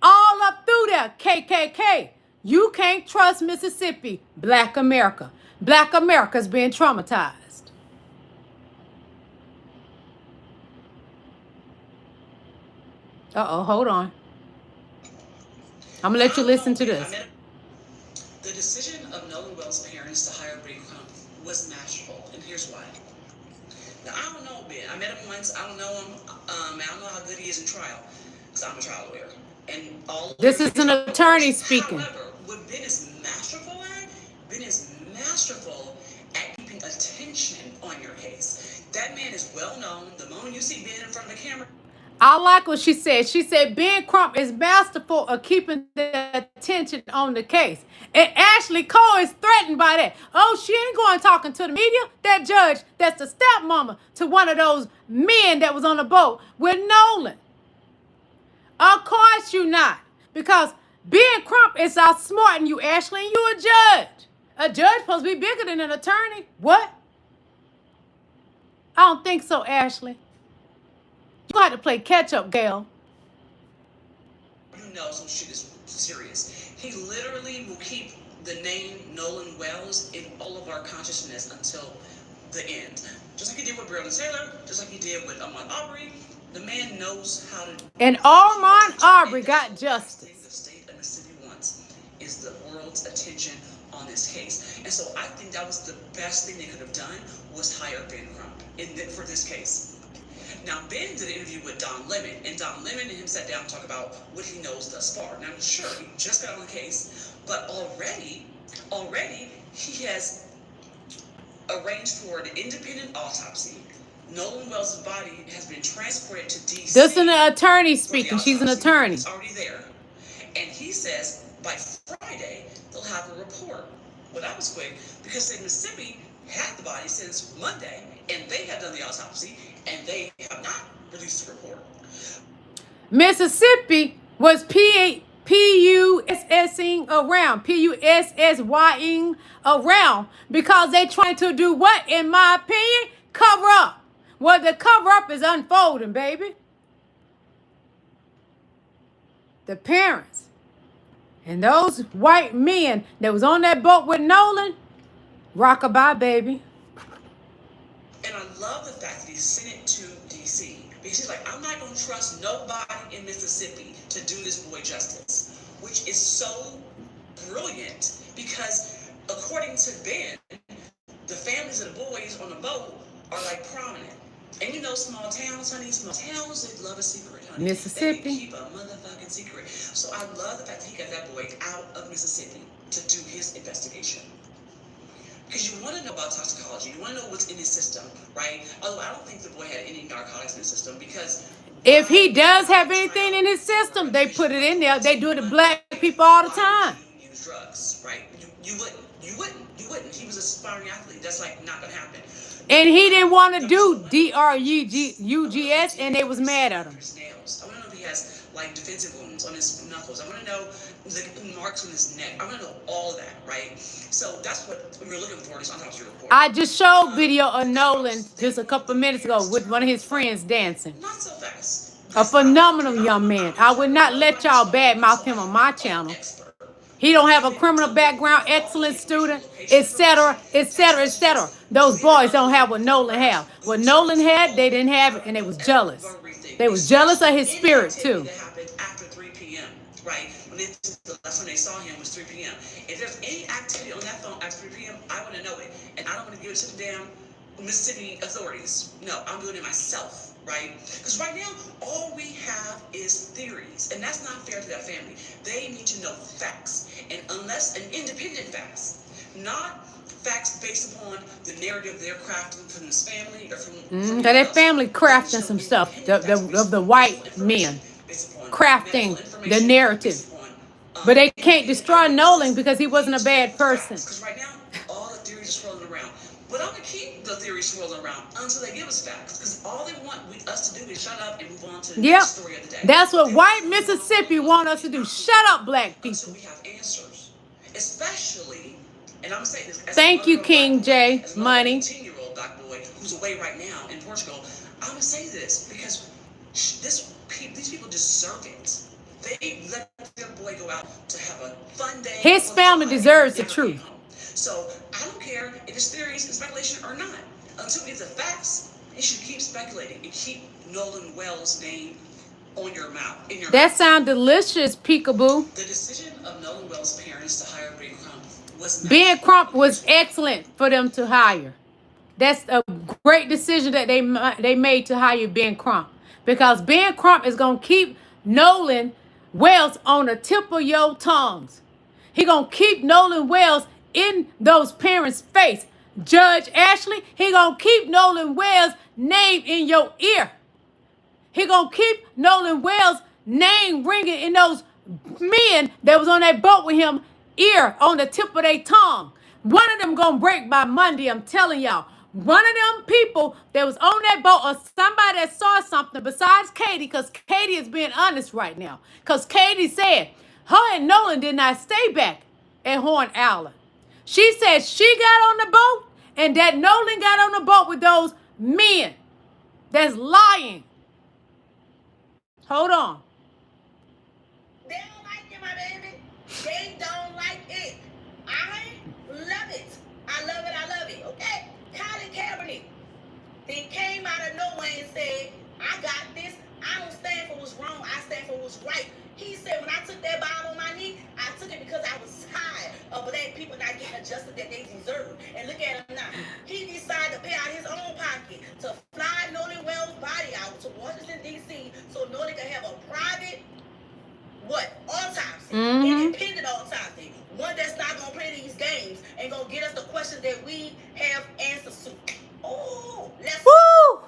All up through there, KKK. You can't trust Mississippi, Black America. Black America's being traumatized. Uh-oh, hold on. I'm going to let you listen to this. The decision of Nolan Wells' parents to hire Bree Crump was masterful, and here's why. Now, I don't know Ben. I met him once. I don't know him. I don't know how good he is in trial, because I'm a trial lawyer. And all this is an attorney speaking. However, what Ben is masterful at, Ben is masterful at keeping attention on your case. That man is well known. The moment you see Ben in front of the camera, I like what she said. She said Ben Crump is masterful of keeping the attention on the case. And Ashley Cole is threatened by that. Oh, she ain't going talking to the media. That judge, that's the stepmama to one of those men that was on the boat with Nolan. Of course you not. Because Ben Crump is outsmarting you, Ashley, and you a judge. A judge supposed to be bigger than an attorney. What? I don't think so, Ashley. You had to play catch-up, Gail. You know some shit is serious. He literally will keep the name Nolan Wells in all of our consciousness until the end. Just like he did with Breonna Taylor, just like he did with Ahmaud Arbery. The man knows how to... And Ahmaud Arbery got justice. The state and the city wants is the world's attention on this case. And so I think that was the best thing they could have done was hire Ben Crump for this case. Now, Ben did an interview with Don Lemon, and Don Lemon and him sat down and talked about what he knows thus far. Now, sure, he just got on the case, but already he has arranged for an independent autopsy. Nolan Wells' body has been transported to D.C. This is an attorney speaking. She's an attorney. It's already there. And he says by Friday, they'll have a report. Well, that was quick, because in Mississippi had the body since Monday, and they have done the autopsy, and they have not released a report. Mississippi was P-U-S-S-ing around, P-U-S-S-Y-ing around, because they trying to do what, in my opinion? Cover up. Well, the cover up is unfolding, baby. The parents and those white men that was on that boat with Nolan, rockabye, baby. And I love the fact that he sent it to D.C. because he's like, I'm not going to trust nobody in Mississippi to do this boy justice, which is so brilliant because according to Ben, the families of the boys on the boat are like prominent. And you know, small towns, honey, small towns, they love a secret, honey. Mississippi. They keep a motherfucking secret. So I love the fact that he got that boy out of Mississippi to do his investigation. Because you want to know about toxicology. You want to know what's in his system, right? Although I don't think the boy had any narcotics in his system because... If he does have anything in his system, they put it in there. They do it to black people all the time. Use drugs, right? You wouldn't. He was a aspiring athlete. That's like not going to happen. And he didn't want to do DRUGS, and they was mad at him. Nails. I want to know if he has like defensive wounds on his knuckles. I want to know the marks on his neck. I want to know all of that, right? So that's what we're looking for. This autopsy report. I just showed video of Nolan just a couple of minutes ago with one of his friends dancing. Not so fast. A phenomenal young man. I would not let y'all badmouth him on my channel. He don't have a criminal background, excellent student, etc., etc., etc. Those boys don't have what Nolan had. What Nolan had, they didn't have it, and they was jealous. They was jealous of his spirit, too. That happened after 3 p.m., right? When the last time they saw him was 3 p.m. If there's any activity on that phone after 3 p.m., I want to know it. And I don't want to give it to the damn Mississippi authorities. No, I'm doing it myself, right? Because right now, all we have is theories. And that's not fair to that family. They need to know facts. And unless an independent facts, not facts based upon the narrative they're crafting from this family or from that family crafting some stuff of the white men crafting the narrative, but they can't destroy Nolan because he wasn't a bad person. Because right now, all the theories are swirling around. But I'm going to keep the theories swirling around until they give us facts. Because all they want us to do is shut up and move on to the next story of the day. That's what white Mississippi want us to do. Shut up, black people. Until we have answers. Especially, and I'm saying this as thank you, King J. Money. 18-year-old black boy who's away right now in Portugal. I'm going to say this because these people deserve it. They let their boy go out to have a fun day. His family deserves the truth. So I don't care if it's theories and speculation or not. Until we get the facts, you should keep speculating and keep Nolan Wells' name on your mouth. That sounds delicious, Peekaboo. The decision of Nolan Wells' parents to hire Ben Crump was Ben Crump was excellent for them to hire. That's a great decision that they made to hire Ben Crump, because Ben Crump is gonna keep Nolan Wells on the tip of your tongues. He gonna keep Nolan Wells in those parents' face. Judge Ashley, he gonna keep Nolan Wells' name in your ear. He gonna keep Nolan Wells' name ringing in those men that was on that boat with him ear, on the tip of their tongue. One of them gonna break by Monday, I'm telling y'all. One of them people that was on that boat, or somebody that saw something besides Katie, because Katie is being honest right now. Because Katie said her and Nolan did not stay back at Horn Island. She said she got on the boat and that Nolan got on the boat with those men that's lying. Hold on. They don't like it, my baby. They don't like it. I love it. I love it. I love it. Okay? Colin Kaepernick. They came out of nowhere and said, I got this. I don't stand for what's wrong. I stand for what's right. He said, when I took that Bible on my knee, I took it because I was tired of black people not getting justice that they deserve. And look at him now. He decided to pay out his own pocket to fly Nolan Wells' body out to Washington, D.C. so Nolan can have a private, autopsy. Independent autopsy. One that's not going to play these games and going to get us the questions that we have answers to. Oh, let's... Woo!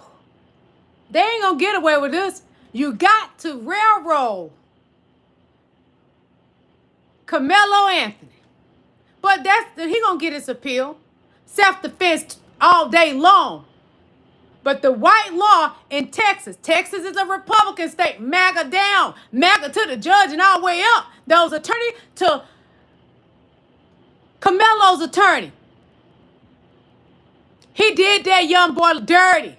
They ain't going to get away with this. You got to railroad Carmelo Anthony. But he going to get his appeal. Self-defense all day long. But the white law in Texas is a Republican state. MAGA down, MAGA to the judge and all the way up. Those attorney to Carmelo's attorney. He did that young boy dirty.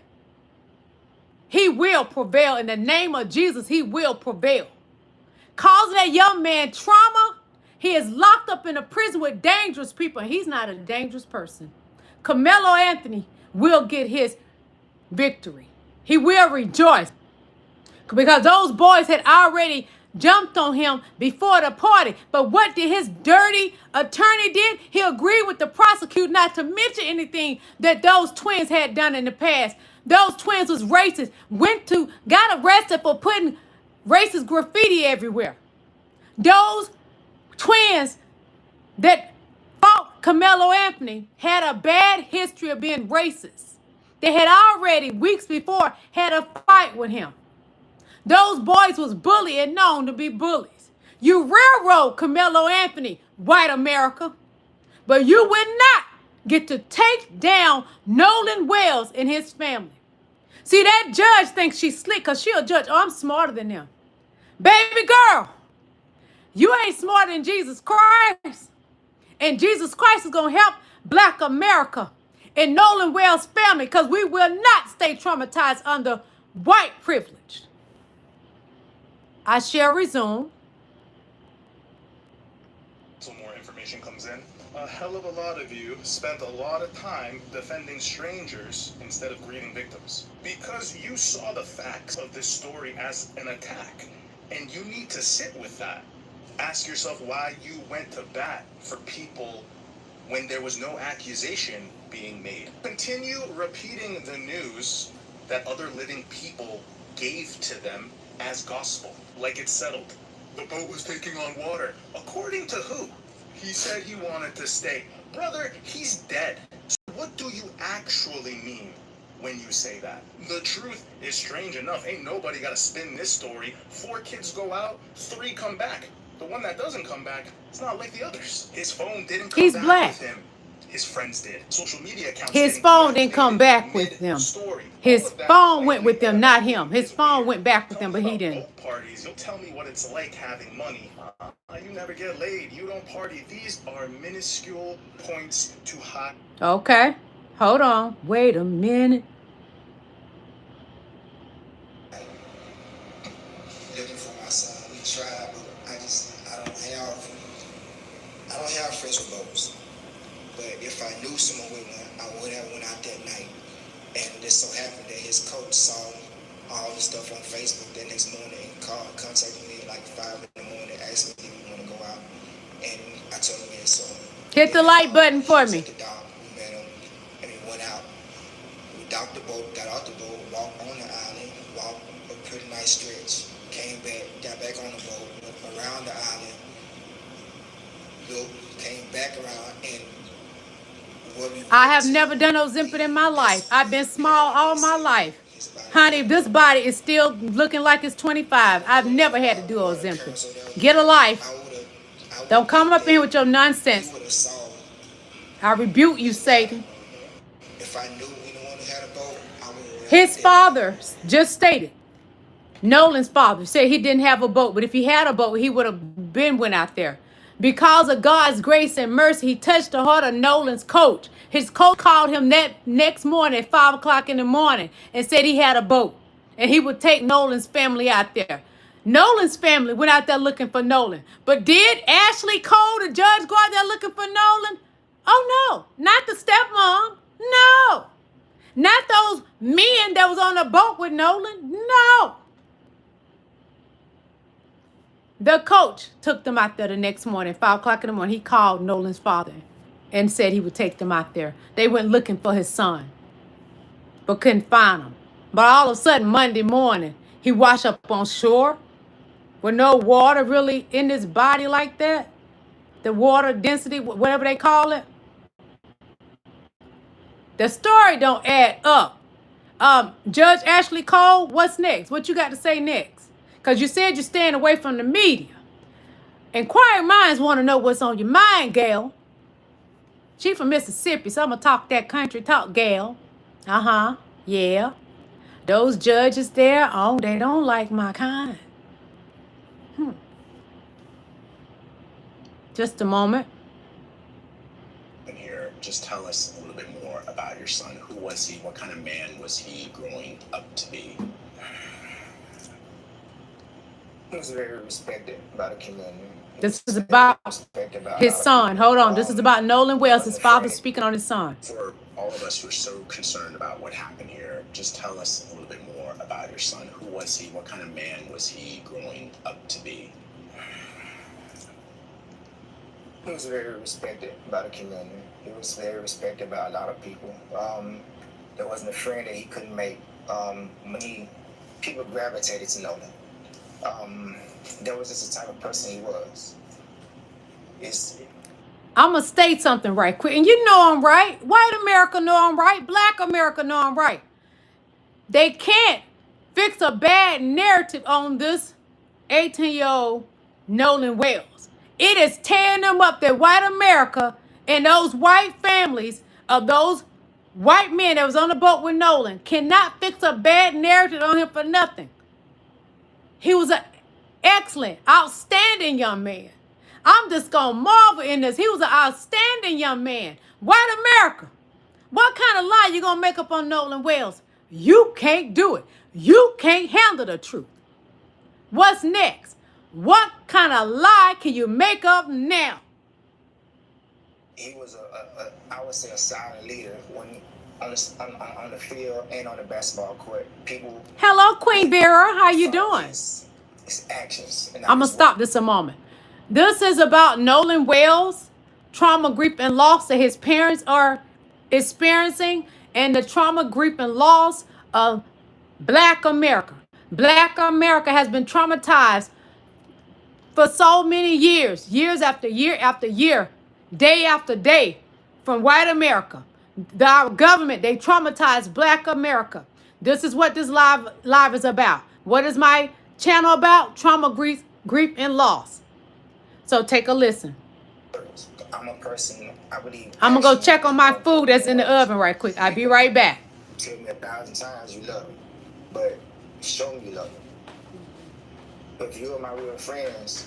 He will prevail. In the name of Jesus, he will prevail. Causing that young man trauma. He is locked up in a prison with dangerous people. He's not a dangerous person. Carmelo Anthony will get his victory. He will rejoice. Because those boys had already jumped on him before the party. But what did his dirty attorney did? He agreed with the prosecutor not to mention anything that those twins had done in the past. Those twins was racist. Got arrested for putting racist graffiti everywhere. Those twins that fought Carmelo Anthony had a bad history of being racist. They had already, weeks before, had a fight with him. Those boys was bullied and known to be bullies. You railroad Carmelo Anthony, white America. But you would not get to take down Nolan Wells and his family. See, that judge thinks she's slick because she'll judge. Oh, I'm smarter than them. Baby girl, you ain't smarter than Jesus Christ. And Jesus Christ is going to help black America and Nolan Wells' family, because we will not stay traumatized under white privilege. I shall resume. So more information comes in. A hell of a lot of you spent a lot of time defending strangers instead of grieving victims. Because you saw the facts of this story as an attack. And you need to sit with that. Ask yourself why you went to bat for people when there was no accusation being made. Continue repeating the news that other living people gave to them as gospel, like it's settled. The boat was taking on water. According to who? He said he wanted to stay. Brother, he's dead. So what do you actually mean when you say that? The truth is strange enough. Ain't nobody got to spin this story. 4 kids go out, 3 come back. The one that doesn't come back, it's not like the others. His phone didn't come back with him. his friends did. Social media accounts. His phone didn't come back with them. His phone went with them, not him. His phone went back with them, but he didn't. Parties. You'll tell me what it's like having money. You never get laid. You don't party. These are minuscule points to hide. Okay. Hold on. Wait a minute. Looking for my son. We tried, but I don't have friends with boats. But if I knew someone with one, I would have went out that night. And it just so happened that his coach saw all the stuff on Facebook the next morning and contacted me like 5 in the morning, asked me if we want to go out. And I told him yes. So hit the like button for me. We met him and we went out. We docked the boat, got off the boat, walked on the island, walked a pretty nice stretch, came back, got back on the boat, went around the island, came back around, and I have never done Ozempic in my life. I've been small all my life. Honey, this body is still looking like it's 25. I've never had to do Ozempic. Get a life. Don't come up in here with your nonsense. I rebuke you, Satan. His father just stated, Nolan's father said he didn't have a boat, but if he had a boat, he would have went out there. Because of God's grace and mercy, he touched the heart of Nolan's coach. His coach called him that next morning at 5 o'clock in the morning and said he had a boat and he would take Nolan's family out there. Nolan's family went out there looking for Nolan. But did Ashley Cole, the judge, go out there looking for Nolan? Oh, no. Not the stepmom. No. Not those men that was on the boat with Nolan. No. The coach took them out there the next morning, 5 o'clock in the morning. He called Nolan's father and said he would take them out there. They went looking for his son, but couldn't find him. But all of a sudden, Monday morning, he washed up on shore with no water really in his body like that. The water density, whatever they call it. The story don't add up. Judge Ashley Cole, what's next? What you got to say next? Because you said you're staying away from the media. Inquiring minds want to know what's on your mind, gal. She from Mississippi, so I'm going to talk that country talk, gal. Uh-huh, yeah. Those judges there, oh, they don't like my kind. Just a moment. Here, just tell us a little bit more about your son. Who was he? What kind of man was he growing up to be? He was very respected by the community. This is about his son. Hold on. This is about Nolan Wells, his father speaking on his son. For all of us who are so concerned about what happened here, just tell us a little bit more about your son. Who was he? What kind of man was he growing up to be? He was very respected by the community. He was very respected by a lot of people. There wasn't a friend that he couldn't make. People gravitated to Nolan. That was just the type of person he was. I'm going to state something right quick. And you know I'm right. White America know I'm right. Black America know I'm right. They can't fix a bad narrative on this 18-year-old Nolan Wells. It is tearing them up that white America and those white families of those white men that was on the boat with Nolan cannot fix a bad narrative on him for nothing. He was an excellent, outstanding young man. I'm just going to marvel in this. He was an outstanding young man. White America. What kind of lie you going to make up on Nolan Wells? You can't do it. You can't handle the truth. What's next? What kind of lie can you make up now? He was I would say a silent leader when on the field and on the basketball court. People. Hello, Queen Bearer. How you doing? His actions. I'm going to stop this a moment. This is about Nolan Wells, trauma, grief, and loss that his parents are experiencing, and the trauma, grief, and loss of Black America. Black America has been traumatized for so many years, years after year after year, day after day, from white America. Our government, they traumatized Black America. This is what this live is about. What is my channel about? Trauma, grief, and loss. So take a listen. words. I'm a person, I believe. I'm gonna go check on my food that's in the oven right quick. I'll be right back. Tell me 1,000 times you love me, but show me you love me. If you're my real friends,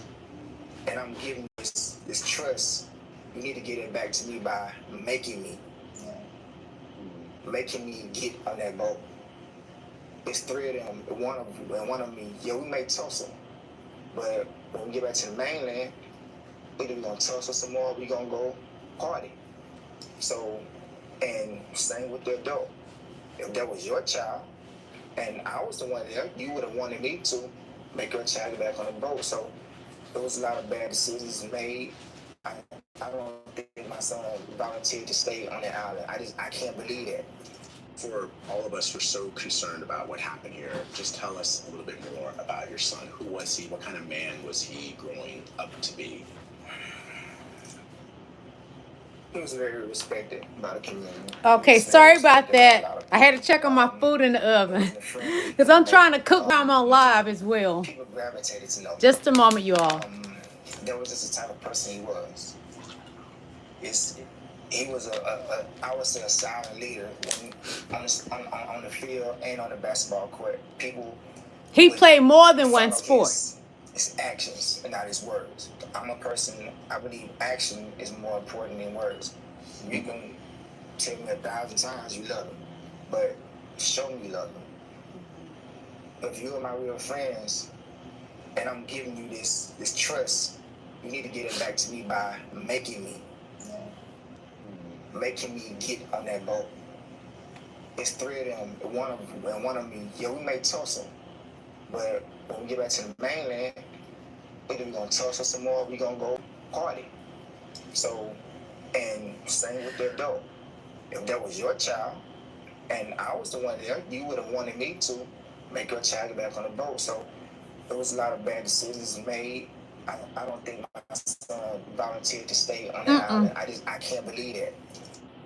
and I'm giving you this trust, you need to get it back to me by making me get on that boat. It's 3 of them, one of me. Yeah, we may tussle, but when we get back to the mainland, either we gonna tussle some more, or we gonna go party. So, and same with the adult. If that was your child, and I was the one there, you would have wanted me to make your child get back on the boat. So there was a lot of bad decisions made. I don't think my son volunteered to stay on the island. I can't believe that. For all of us who are so concerned about what happened here, just tell us a little bit more about your son. Who was he? What kind of man was he growing up to be? He was very respected by the community. Okay, sorry about that. I had to check on my food in the oven because I'm trying to cook while I'm on live as well. People gravitated to know. Just a moment, you all. That was just the type of person he was. He was I would say a silent leader on the field and on the basketball court. He played more than one sport. His actions and not his words. I'm a person, I believe action is more important than words. You can tell me 1,000 times you love me, but show me you love me. If you're my real friends, and I'm giving you this trust, you need to get it back to me by making me get on that boat. It's 3 of them, one of me. Yeah, we may tussle, but when we get back to the mainland, either we gonna tussle some more, or we gonna go party. So, and same with the adult. If that was your child, and I was the one there, you would have wanted me to make your child get back on the boat. So there was a lot of bad decisions made. I don't think my son volunteered to stay on the island. I can't believe that.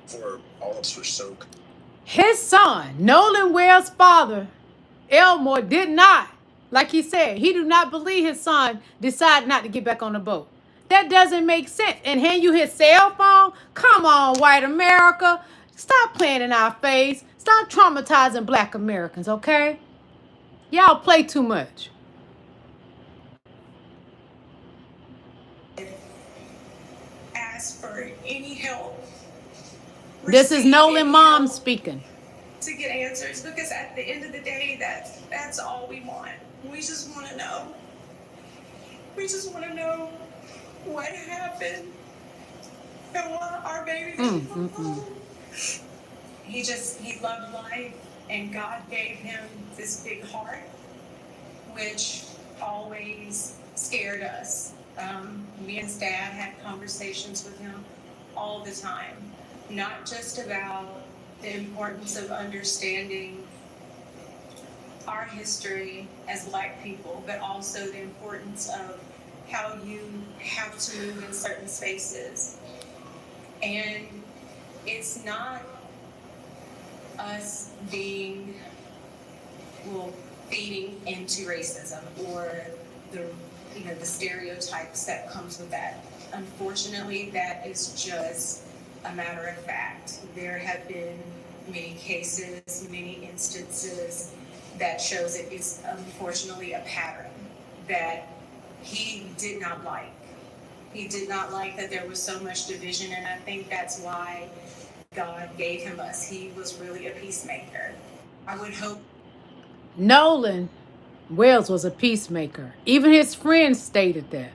For all of us who are so... His son, Nolan Ware's father, Elmore, did not, like he said, he do not believe his son decided not to get back on the boat. That doesn't make sense. And hand you his cell phone? Come on, white America. Stop playing in our face. Stop traumatizing black Americans, okay? Y'all play too much. Ask for any help. This is Nolan mom speaking. To get answers, because at the end of the day, that's all we want. We just want to know. We just want to know what happened and why our baby didn't come home. He loved life, and God gave him this big heart, which always scared us. Me and his dad had conversations with him all the time, not just about the importance of understanding our history as Black people, but also the importance of how you have to move in certain spaces. And it's not us feeding into racism or the stereotypes that comes with that. Unfortunately, that is just a matter of fact. There have been many cases, many instances that shows it is unfortunately a pattern that he did not like. He did not like that there was so much division, and I think that's why God gave him us. He was really a peacemaker. I would hope. Nolan Wells was a peacemaker. Even his friends stated that.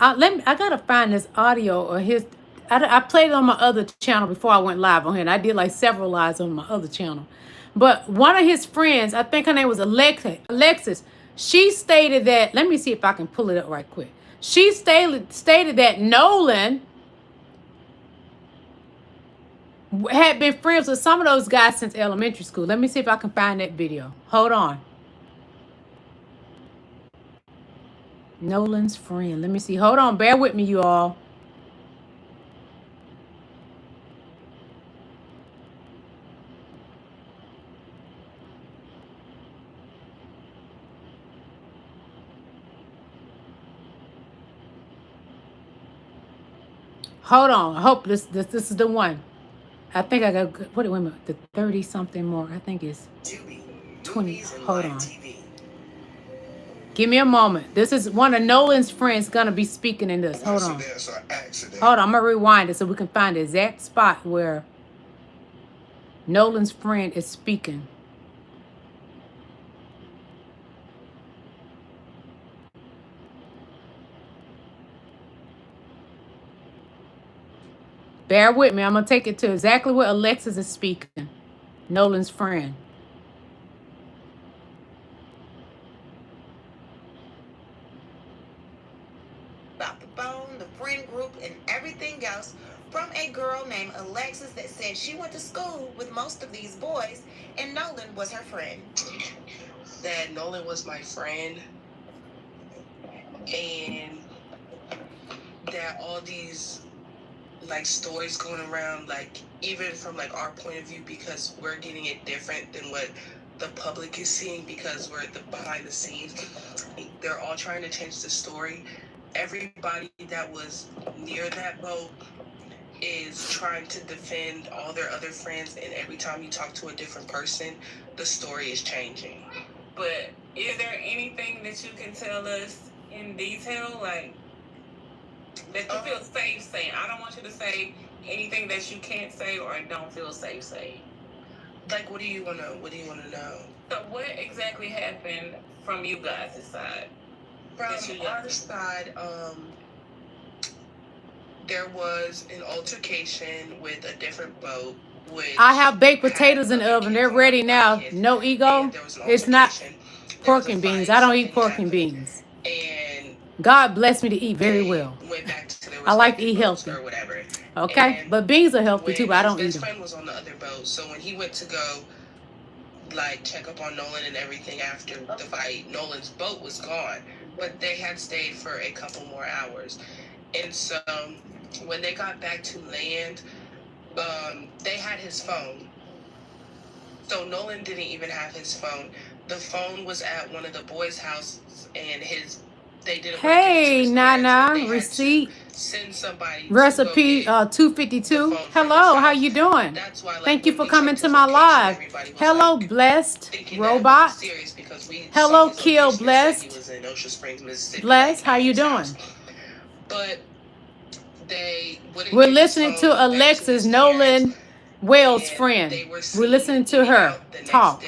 I gotta find this audio or his. I played it on my other channel before I went live on here, and I did like several lives on my other channel. But one of his friends, I think her name was Alexis, she stated that, let me see if I can pull it up right quick. She stated that Nolan had been friends with some of those guys since elementary school. Let me see if I can find that video. Hold on. Nolan's friend. Let me see. Hold on. Bear with me, you all. Hold on. I hope this is the one. I think I got, wait a minute, the 30 something more. I think it's 20. Hold on. Give me a moment. This is one of Nolan's friends gonna be speaking in this. Hold on. Hold on, I'm gonna rewind it so we can find the exact spot where Nolan's friend is speaking. Bear with me. I'm gonna take it to exactly where Alexis is speaking. Nolan's friend. About the phone, the friend group, and everything else from a girl named Alexis that said she went to school with most of these boys and Nolan was her friend. That Nolan was my friend and that all these like stories going around, like even from like our point of view, because we're getting it different than what the public is seeing because we're the behind the scenes. They're all trying to change the story. Everybody that was near that boat is trying to defend all their other friends, and every time you talk to a different person, the story is changing. But is there anything that you can tell us in detail, like that you feel safe saying? I don't want you to say anything that you can't say or don't feel safe saying. Like, what do you wanna know? So what exactly happened from you guys' side? From our side, there was an altercation with a different boat. I have baked potatoes in the oven. They're ready now. No ego. It's not pork and beans. I don't eat pork and beans. And God bless me to eat very well. I like to eat healthy. Okay? But beans are healthy too, but I don't eat them. His friend was on the other boat, so when he went to go like check up on Nolan and everything after the fight, Nolan's boat was gone, but they had stayed for a couple more hours. And so when they got back to land, they had his phone. So Nolan didn't even have his phone. The phone was at one of the boys' houses, and they didn't. Hey, Nana, receipt. Send somebody. Recipe 252. Hello, how you doing? Thank you for coming to my live. Hello, Blessed Robot. Hello, Kill Blessed. Blessed, how you doing? But we're listening to Alexis, Nolan Wells' friend. We're listening to her talk.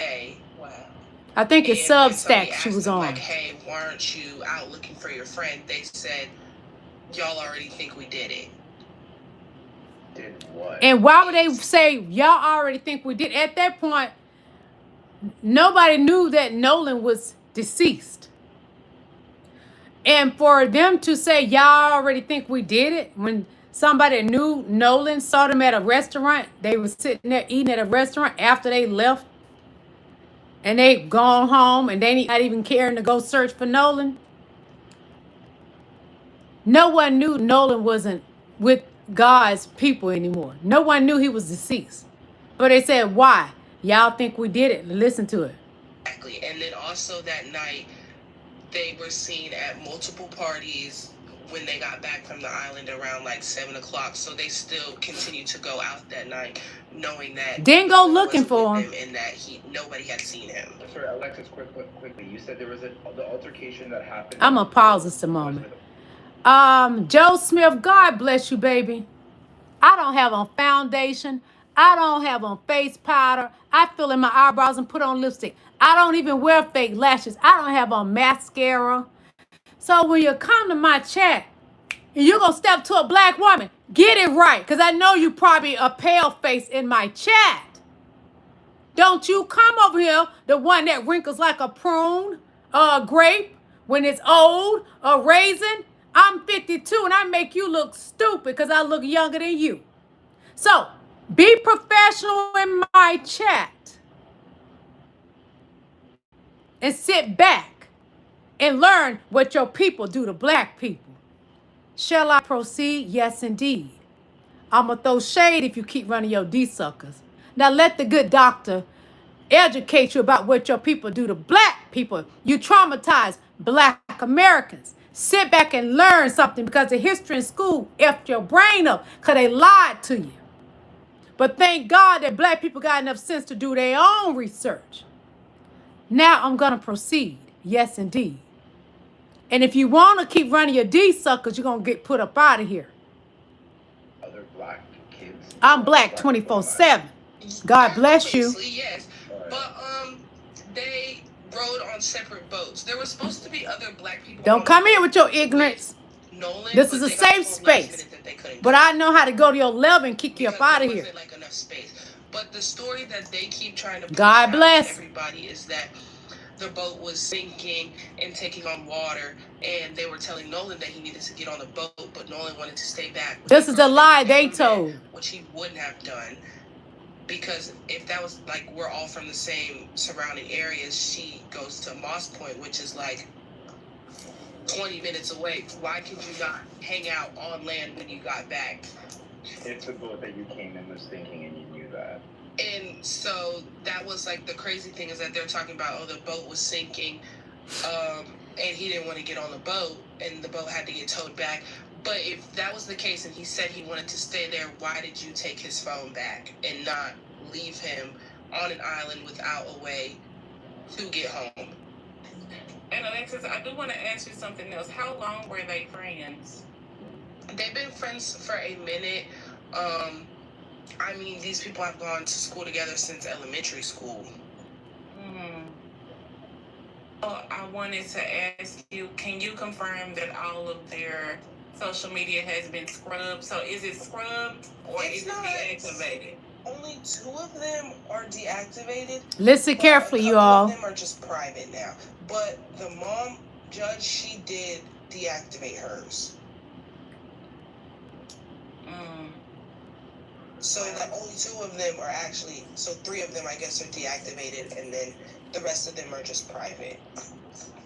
I think it's Substack she was on. Like, hey, why aren't you out looking for your friend? They said, y'all already think we did it. Did what? And why would they say, y'all already think we did? At that point, nobody knew that Nolan was deceased. And for them to say, y'all already think we did it, when somebody knew Nolan, saw them at a restaurant, they were sitting there eating at a restaurant after they left, and they gone home, and they not even caring to go search for Nolan. No one knew Nolan wasn't with God's people anymore. No one knew he was deceased. But they said, why? Y'all think we did it? Listen to it. Exactly. And then also that night, they were seen at multiple parties when they got back from the island around like 7 o'clock. So they still continued to go out that night, knowing that didn't go looking for him and that nobody had seen him. Sorry, Alexis, quickly. You said there was the altercation that happened. I'm gonna pause this a moment. Joe Smith, God bless you, baby. I don't have on foundation. I don't have on face powder. I fill in my eyebrows and put on lipstick. I don't even wear fake lashes. I don't have on mascara. So when you come to my chat and you're going to step to a black woman, get it right. Because I know you probably a pale face in my chat. Don't you come over here, the one that wrinkles like a prune or a grape when it's old, a raisin. I'm 52 and I make you look stupid because I look younger than you. So be professional in my chat and sit back and learn what your people do to black people. Shall I proceed? Yes, indeed. I'm going to throw shade if you keep running your D-suckers. Now let the good doctor educate you about what your people do to black people. You traumatize black Americans. Sit back and learn something, because the history in school effed your brain up because they lied to you. But thank God that black people got enough sense to do their own research. Now I'm going to proceed. Yes, indeed. And if you want to keep running your D suckers, you're going to get put up out of here. Other black kids. I'm black 24/7. God bless you. Obviously, yes. But they rode on separate boats. There was supposed to be other black people. Don't come here with your ignorance. Nolan, this is a safe space. But I know how to go to your level and kick you up out of here. Like enough space. But the story that they keep trying to push God bless everybody is that the boat was sinking and taking on water, and they were telling Nolan that he needed to get on the boat, but Nolan wanted to stay back. This is a lie they told. Which he wouldn't have done, because if that was like we're all from the same surrounding areas, she goes to Moss Point, which is like 20 minutes away. Why could you not hang out on land when you got back? It's a boat that you came in was thinking, and you knew that. And so that was like the crazy thing, is that they're talking about, oh, the boat was sinking, and he didn't want to get on the boat, and the boat had to get towed back. But if that was the case and he said he wanted to stay there, why did you take his phone back and not leave him on an island without a way to get home? And Alexis, I do want to ask you something else. How long were they friends? They've been friends for a minute. I mean, these people have gone to school together since elementary school. Well, I wanted to ask you, can you confirm that all of their social media has been scrubbed? So is it scrubbed or is it deactivated? Only 2 of them are deactivated. Listen carefully, you all. Of them are just private now. But the mom judge, she did deactivate hers. So that only 2 of them are actually, so 3 of them, I guess, are deactivated, and then the rest of them are just private.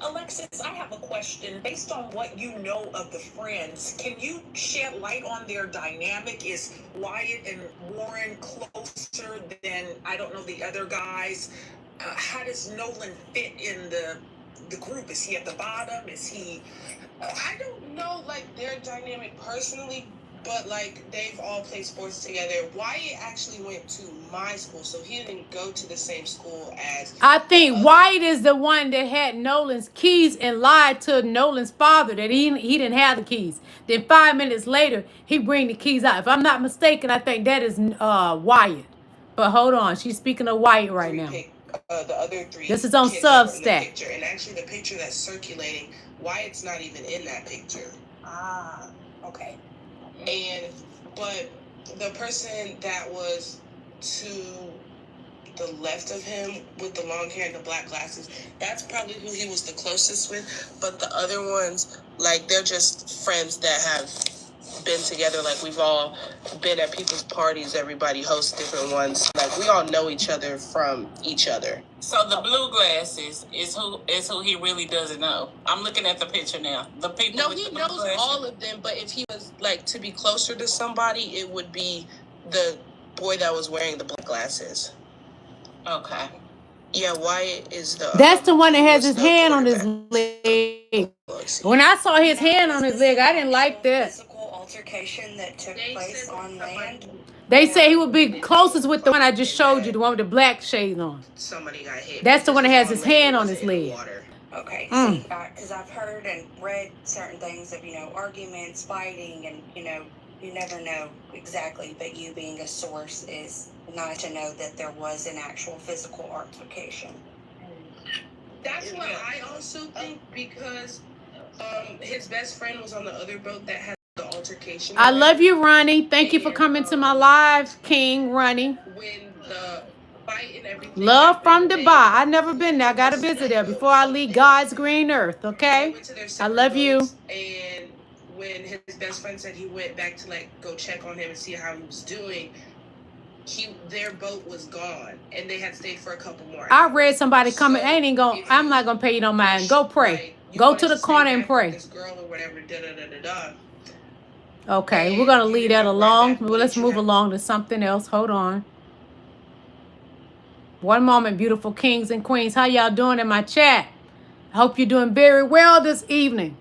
Alexis, I have a question. Based on what you know of the friends, can you shed light on their dynamic? Is Wyatt and Warren closer than, I don't know, the other guys? How does Nolan fit in the group? Is he at the bottom? Is he... I don't know, like, their dynamic personally, but, like, they've all played sports together. Wyatt actually went to my school, so he didn't go to the same school as... I think Wyatt is the one that had Nolan's keys and lied to Nolan's father that he didn't have the keys. Then 5 minutes later, he bring the keys out. If I'm not mistaken, I think that is Wyatt. But hold on, she's speaking of Wyatt right now. The other 3 this is on Substack. And actually, the picture that's circulating, Wyatt's not even in that picture. Ah, okay. But the person that was to the left of him with the long hair and the black glasses, that's probably who he was the closest with. But the other ones, like, they're just friends that have been together. Like, we've all been at people's parties. Everybody hosts different ones. Like, we all know each other from each other. So the blue glasses is who he really doesn't know. I'm looking at the picture now. The people. No, he knows all of them. But if he was like to be closer to somebody, it would be the boy that was wearing the black glasses. Okay. Yeah, Wyatt is the... That's the one that has his hand on his leg. When I saw his hand on his leg, I didn't like that. Physical altercation that took place on land. They say he would be closest with the one I just showed you, the one with the black shades on. Somebody got hit. That's the one that has his hand on his leg. Okay, because I've heard and read certain things of, arguments, fighting, and, you never know exactly, but you being a source is not to know that there was an actual physical altercation. That's what I also think, because his best friend was on the other boat that had the altercation. I love you, Ronnie. Thank you for coming to my live, King Ronnie. When the fight and everything. Love from Dubai. I've never been there. I got to visit there before I leave God's green earth, okay? I love you. And when his best friend said he went back to, like, go check on him and see how he was doing, their boat was gone, and they had stayed for a couple more hours. I read somebody coming. I'm not gonna pay you no mind. Go pray. Go to the corner and pray. This girl or whatever. Okay, we're gonna leave that alone. Well, let's move along to something else. Hold on. One moment, beautiful kings and queens. How y'all doing in my chat? I hope you're doing very well this evening.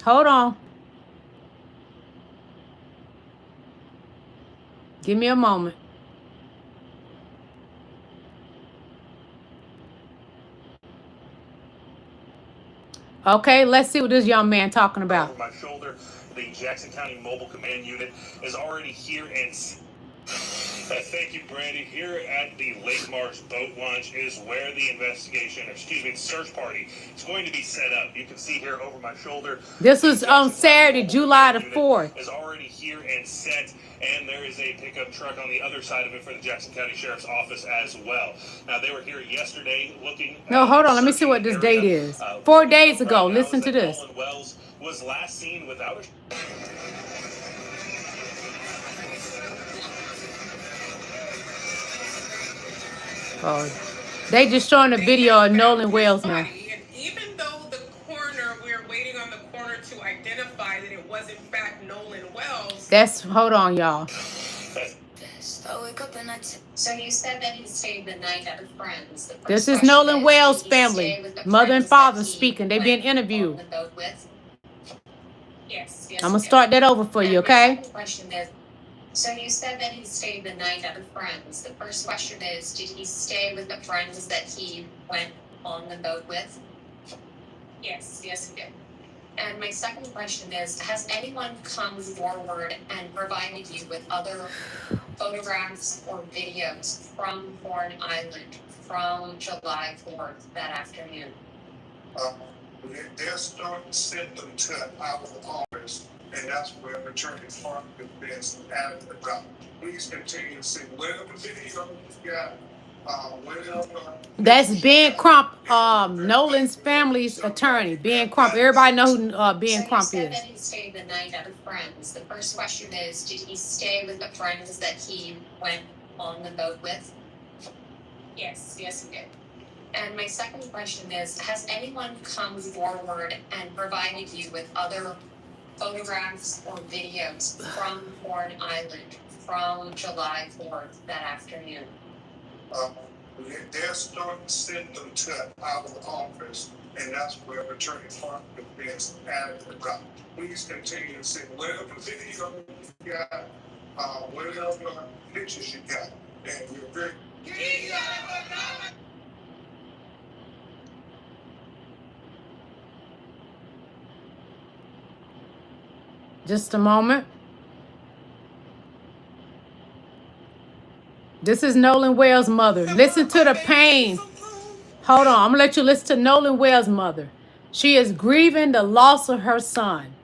Hold on. Give me a moment. Okay, let's see what this young man talking about. Over my shoulder, the Jackson County Mobile Command Unit is already here and thank you, Brandy. Here at the Lake Marsh Boat Launch is where the the search party is going to be set up. You can see here over my shoulder. This was on Saturday, July the 4th. Is already here and set, and there is a pickup truck on the other side of it for the Jackson County Sheriff's Office as well. Now, they were here yesterday looking. No, hold on. Let me see what this date is. 4 days ago. Listen to this. Nolan Wells was last seen without a. Oh, they just showing a video of Nolan Wells now. And even though the coroner, we're waiting on the coroner to identify that it was in fact Nolan Wells. That's, hold on, y'all. So you said that he stayed the night at a friend's. This is Nolan Wells' family, mother and father speaking. They being interviewed. Yes. I'm gonna start that over for you, okay? Question is, so you said that he stayed the night at a friend's. The first question is, did he stay with the friends that he went on the boat with? Yes, he did. And my second question is, has anyone come forward and provided you with other photographs or videos from Horn Island from July 4th that afternoon? They're starting to send them to our office, and that's where Attorney Clark has been adamant about. Please continue to send whatever video you got. That's Ben Crump, Nolan's family's attorney. Ben Crump. Everybody know who Ben Crump is. So you said that he stayed the night at a friend's. The first question is, did he stay with the friends that he went on the boat with? Yes, he did. And my second question is, has anyone come forward and provided you with other photographs or videos from Horn Island from July 4th that afternoon? They're starting to send them to our office, and that's where Attorney Clark has been adamant about. Please continue to send whatever video you got, whatever pictures you got, and we're very. Just a moment. This is Nolan Wells' mother. Listen to the pain. Hold on. I'm going to let you listen to Nolan Wells' mother. She is grieving the loss of her son.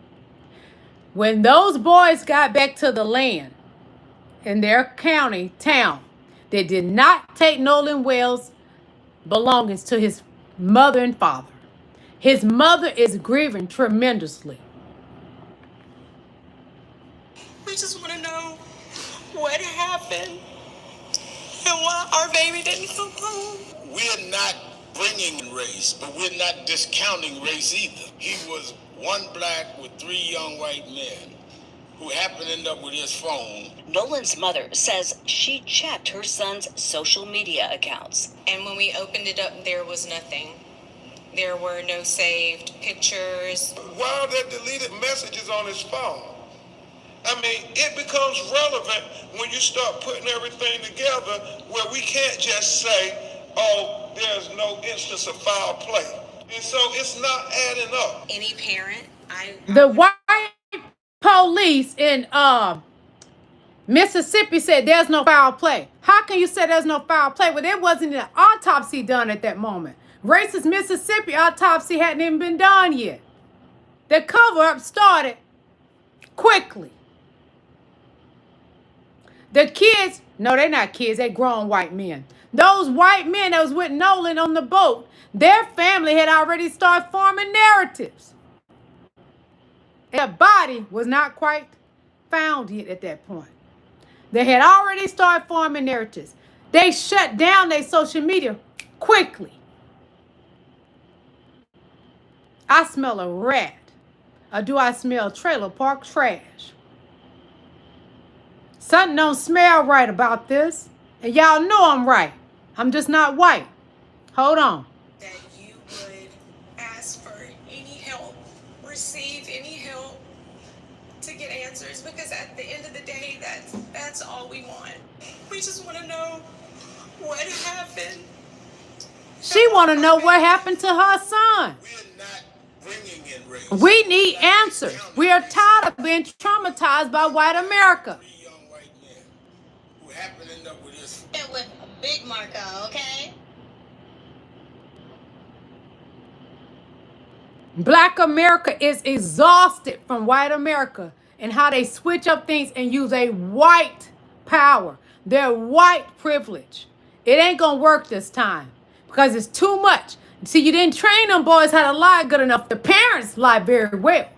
When those boys got back to the land in their town, they did not take Nolan Wells' belongings to his mother and father. His mother is grieving tremendously. We just want to know what happened and why our baby didn't come home. We're not bringing race, but we're not discounting race either. He was one black with 3 young white men who happened to end up with his phone. Nolan's mother says she checked her son's social media accounts. And when we opened it up, there was nothing. There were no saved pictures. Why are there deleted messages on his phone? I mean, it becomes relevant when you start putting everything together where we can't just say, oh, there's no instance of foul play. And so it's not adding up. Any parent, The white police in Mississippi said there's no foul play. How can you say there's no foul play? Well, there wasn't an autopsy done at that moment. Racist Mississippi autopsy hadn't even been done yet. The cover-up started quickly. The kids, no, they're not kids, they're grown white men. Those white men that was with Nolan on the boat, their family had already started forming narratives. Their body was not quite found yet at that point. They had already started forming narratives. They shut down their social media quickly. I smell a rat. Or do I smell trailer park trash? Something don't smell right about this. And y'all know I'm right. I'm just not white. Hold on. That you would ask for any help, receive any to get answers, because at the end of the day, that's all we want. We just want to know what happened. She want to know what happened to her son. We need answers. We are tired of being traumatized by white America. With a big marker, okay? Black America is exhausted from white America and how they switch up things and use a white power, their white privilege. It ain't gonna work this time because it's too much. See, you didn't train them boys how to lie good enough. The parents lie very well,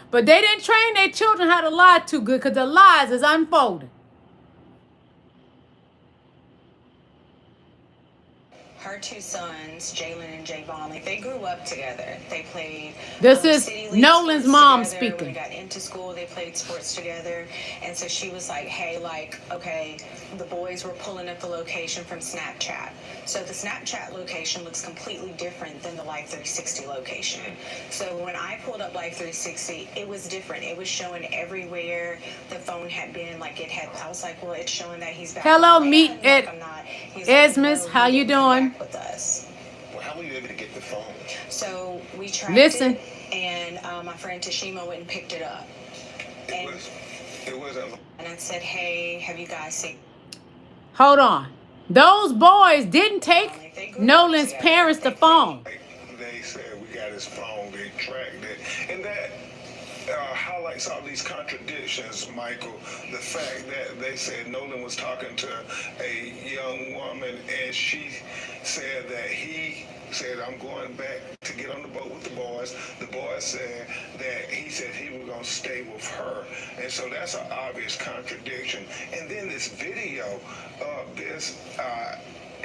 but they didn't train their children how to lie too good because the lies is unfolding. Her two sons, Jalen and Javon, like they grew up together. They played. This is Nolan's mom together. speaking. When they got into school, they played sports together, and so she was like, "Hey, like, okay." The boys were pulling up the location from Snapchat. So the Snapchat location looks completely different than the Life 360 location. So when I pulled up Life 360, it was different. It was showing everywhere the phone had been. Like it had. I was like, well, it's showing that he's back. Hello, meet at Esmus. How you doing? With us. Well, how were you able to get the phone? So we tracked Listen. it, and my friend Tashima went and picked it up. And I said, hey, have you guys seen? Hold on. Those boys didn't take Nolan's parents the phone. They said we got his phone, they tracked it. And that highlights all these contradictions, Michael. The fact that they said Nolan was talking to a young woman and she said that he said, I'm going back to get on the boat with the boys. The boys said that he said he was going to stay with her. And so that's an obvious contradiction. And then this video of this,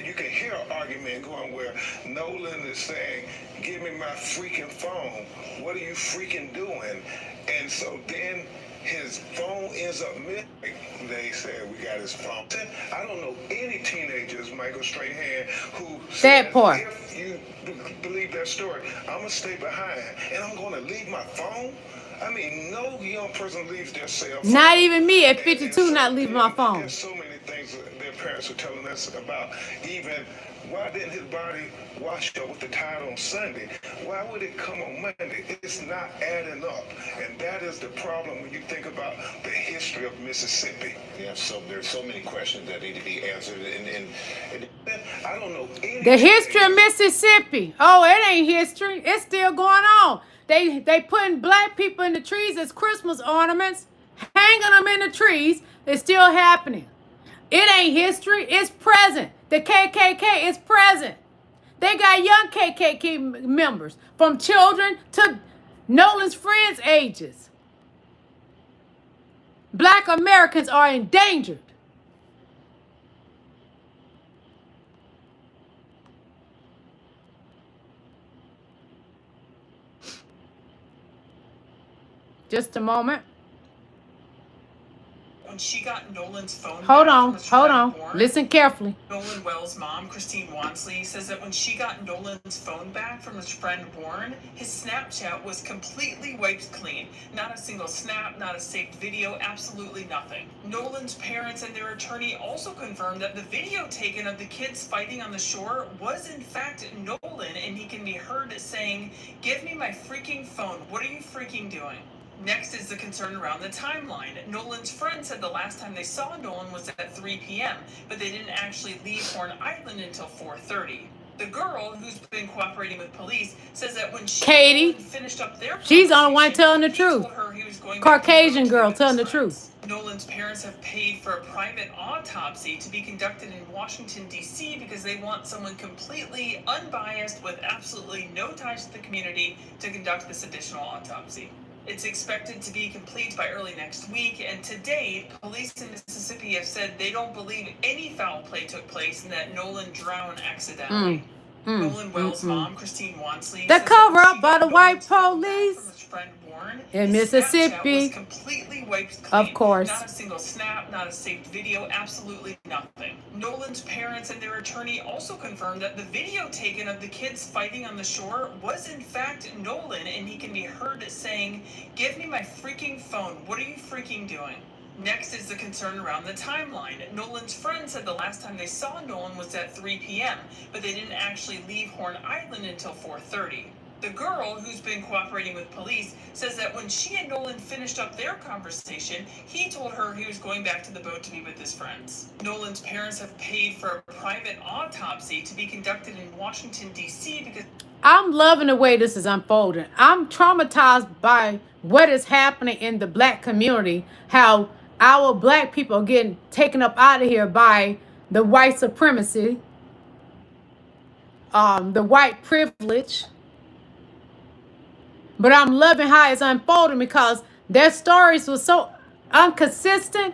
you can hear an argument going where Nolan is saying, give me my freaking phone. What are you freaking doing? And so then his phone ends up missing. They said we got his phone. I don't know any teenagers, Michael Strahan, who said, if you believe that story, I'm going to stay behind and I'm going to leave my phone. I mean, no young person leaves their cell phone. Not even me at 52 not leaving my phone. There's so many things that their parents were telling us about. Even why didn't his body wash up with the tide on Sunday? Why would it come on Monday? It's not adding up. And that is the problem when you think about the history of Mississippi. Yeah, so there's so many questions that need to be answered. And I don't know any. The history of Mississippi. Oh, it ain't history. It's still going on. They putting black people in the trees as Christmas ornaments, hanging them in the trees. It's still happening. It ain't history. It's present. The KKK is present. They got young KKK members from children to Nolan's friends' ages. Black Americans are endangered. Just a moment. When she got Nolan's phone Hold back on, from his hold friend on. Warren, Listen carefully. Nolan Wells' mom, Christine Wansley, says that when she got Nolan's phone back from his friend Warren, his Snapchat was completely wiped clean. Not a single snap, not a saved video, absolutely nothing. Nolan's parents and their attorney also confirmed that the video taken of the kids fighting on the shore was in fact Nolan, and he can be heard saying, "Give me my freaking phone. What are you freaking doing?" Next is the concern around the timeline. Nolan's friend said the last time they saw Nolan was at 3 p.m., but they didn't actually leave Horn Island until 4:30. The girl, who's been cooperating with police, says that when she finished up their she's the only one telling the truth. Caucasian girl telling the truth. Nolan's parents have paid for a private autopsy to be conducted in Washington, D.C. because they want someone completely unbiased with absolutely no ties to the community to conduct this additional autopsy. It's expected to be complete by early next week, and to date, police in Mississippi have said they don't believe any foul play took place and that Nolan drowned accidentally. Nolan Wells' mom, Christine Wansley, the cover up by the white police. friend Warren, in his Snapchat Mississippi, was completely wiped clean. of course. Not a single snap, not a saved video, absolutely nothing. Nolan's parents and their attorney also confirmed that the video taken of the kids fighting on the shore was in fact Nolan, and he can be heard saying, "Give me my freaking phone. What are you freaking doing?" Next is the concern around the timeline. Nolan's friend said the last time they saw Nolan was at 3 p.m., but they didn't actually leave Horn Island until 4:30. The girl, who's been cooperating with police, says that when she and Nolan finished up their conversation, he told her he was going back to the boat to be with his friends. Nolan's parents have paid for a private autopsy to be conducted in Washington, D.C. because... I'm loving the way this is unfolding. I'm traumatized by what is happening in the black community, how our black people are getting taken up out of here by the white supremacy, the white privilege. But I'm loving how it's unfolding because their stories were so inconsistent.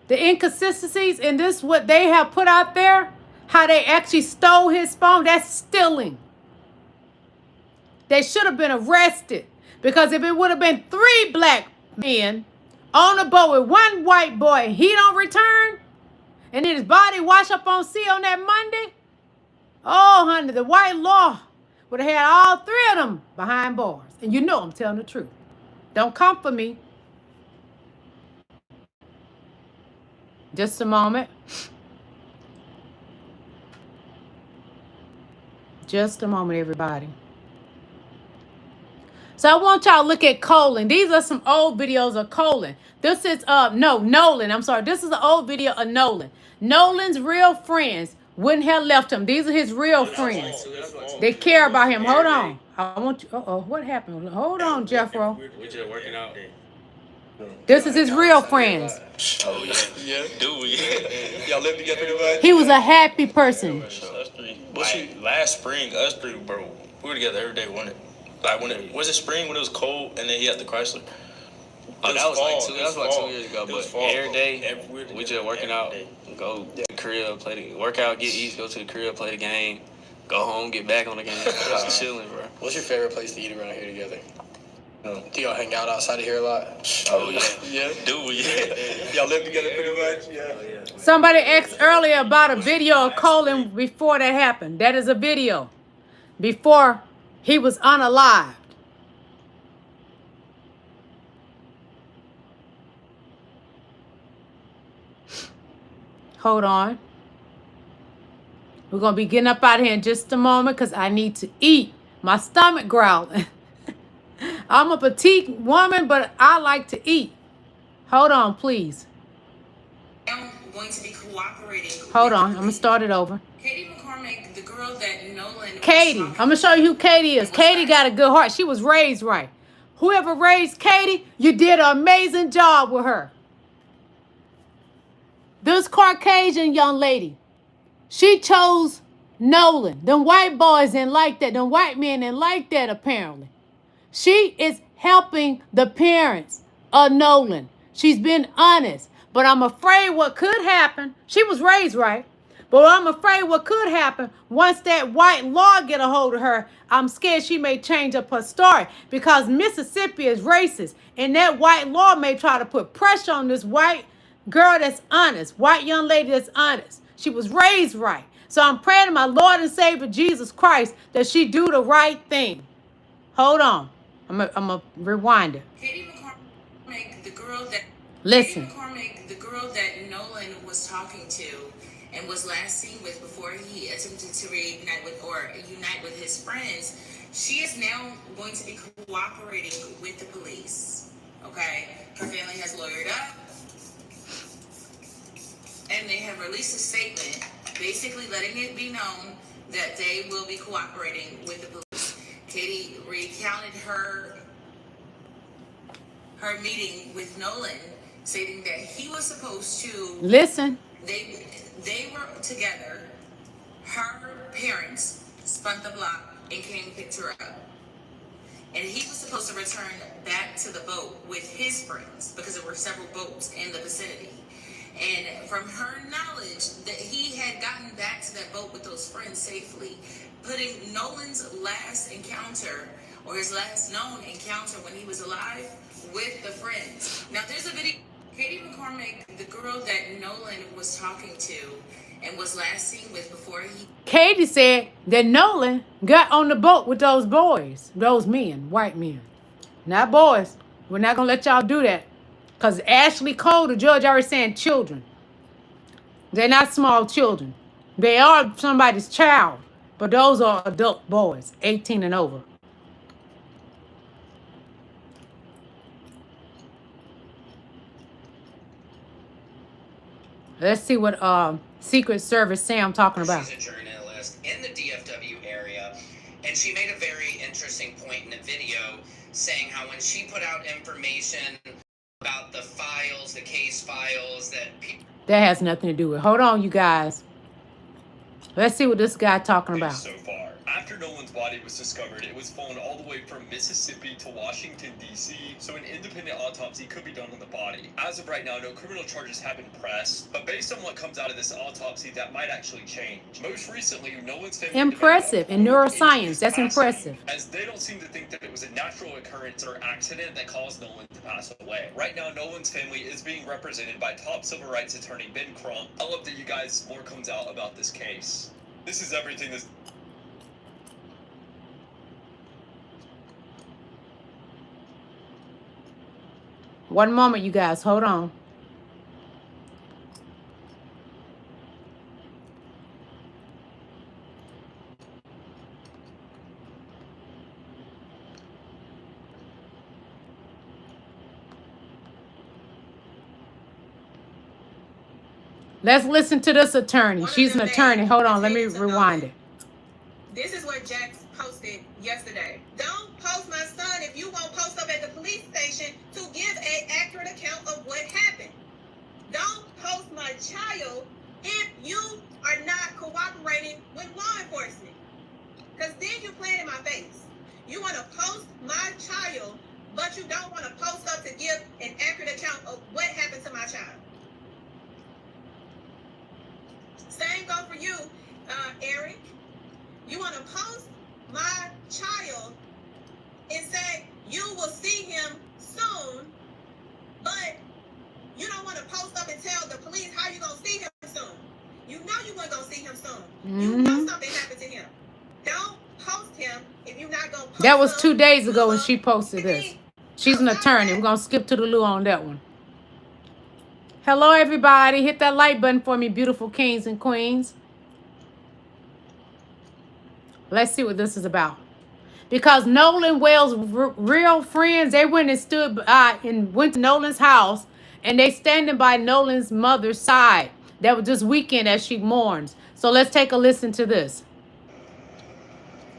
The inconsistencies in this, what they have put out there, how they actually stole his phone, that's stealing. They should have been arrested, because if it would have been 3 black men on a boat with 1 white boy, and he don't return, and then his body wash up on sea on that Monday, oh, honey, the white law would have had all 3 of them behind bars. And you know I'm telling the truth. Don't come for me. Just a moment. Just a moment, everybody. So I want y'all to look at Colin. These are some old videos of Colin. This is, Nolan. I'm sorry. This is an old video of Nolan. Nolan's real friends wouldn't have left him. These are his real friends. They care about him. Hold on. I want you. What happened? Hold on, Jeffro. We just working out. This is his real friends. Oh, yeah. Do we? Y'all live together pretty much? He was a happy person. Us 3. Like, last spring, us 3, bro, we were together every day, wasn't it? Like, when it was it spring when it was cold and then he had the Chrysler? Oh, that was like 2 years ago, but every day we just working out, go to the crib, workout, get eat, go to the crib, play the game, go home, get back on the game. Just chilling, bro. What's your favorite place to eat around here together? Do y'all hang out outside of here a lot? Oh, yeah. Yeah? Do we? Y'all live together pretty much? Yeah. Somebody asked earlier about a video of Colin before that happened. That is a video before he was unalived. Hold on. We're going to be getting up out of here in just a moment because I need to eat. My stomach growling. I'm a petite woman, but I like to eat. Hold on, please. I'm going to be cooperating. Hold on. I'm going to start it over. Katie McCormick, the girl that Nolan... Katie. I'm going to show you who Katie is. Katie got a good heart. She was raised right. Whoever raised Katie, you did an amazing job with her. This Caucasian young lady, she chose Nolan. Them white boys didn't like that. Them white men didn't like that, apparently. She is helping the parents of Nolan. She's been honest. But I'm afraid what could happen, she was raised right, but I'm afraid what could happen once that white law get a hold of her, I'm scared she may change up her story, because Mississippi is racist, and that white law may try to put pressure on this white girl that's honest, white young lady that's honest. She was raised right. So I'm praying to my Lord and Savior Jesus Christ that she do the right thing. Hold on. I'm going to rewind it. Katie McCormick, the girl that... Listen. Katie McCormick, the girl that Nolan was talking to and was last seen with before he attempted to unite with his friends, she is now going to be cooperating with the police. Okay? Her family has lawyered up, and they have released a statement basically letting it be known that they will be cooperating with the police. Katie recounted her meeting with Nolan, stating that he was supposed to... Listen. They were together. Her parents spun the block and came and picked her up. And he was supposed to return back to the boat with his friends because there were several boats in the vicinity. And from her knowledge that he had gotten back to that boat with those friends safely, putting Nolan's last encounter or his last known encounter when he was alive with the friends. Now, there's a video. Katie McCormick, the girl that Nolan was talking to and was last seen with before he... Katie said that Nolan got on the boat with those boys, those men, white men. Not boys. We're not going to let y'all do that. Because Ashley Cole, the judge, already saying children. They're not small children. They are somebody's child. But those are adult boys, 18 and over. Let's see what Secret Service Sam talking about. She's a journalist in the DFW area, and she made a very interesting point in the video saying how when she put out information about the files, the case files that people... That has nothing to do with it. Hold on, you guys. Let's see what this guy talking about. So far, after Nolan's body was discovered, it was flown all the way from Mississippi to Washington, D.C., so an independent autopsy could be done on the body. As of right now, no criminal charges have been pressed, but based on what comes out of this autopsy, that might actually change. Most recently, Nolan's family... Impressive. In neuroscience, that's impressive. As they don't seem to think that it was a natural occurrence or accident that caused Nolan to pass away. Right now, Nolan's family is being represented by top civil rights attorney Ben Crump. I love that you guys more comes out about this case. This is everything that's... One moment, you guys. Hold on. Let's listen to this attorney. She's an attorney. Hold on. Let me rewind it. This is what Jax posted yesterday. Don't post my son if you won't post up at the police station to give an accurate account of what happened. Don't post my child if you are not cooperating with law enforcement. Because then you're playing in my face. You want to post my child, but you don't want to post up to give an accurate account of what happened to my child. Same go for you, Eric. You want to post my child and say you will see him soon, but you don't want to post up and tell the police how you going to see him soon. You know you weren't going to see him soon. You know something happened to him. Don't post him if you're not going to post him. That was 2 days ago when she posted this. She's an attorney. We're going to skip to the loo on that one. Hello, everybody. Hit that like button for me, beautiful kings and queens. Let's see what this is about. Because Nolan Wells' real friends, they went and stood and went to Nolan's house, and they standing by Nolan's mother's side. That was this weekend as she mourns. So let's take a listen to this.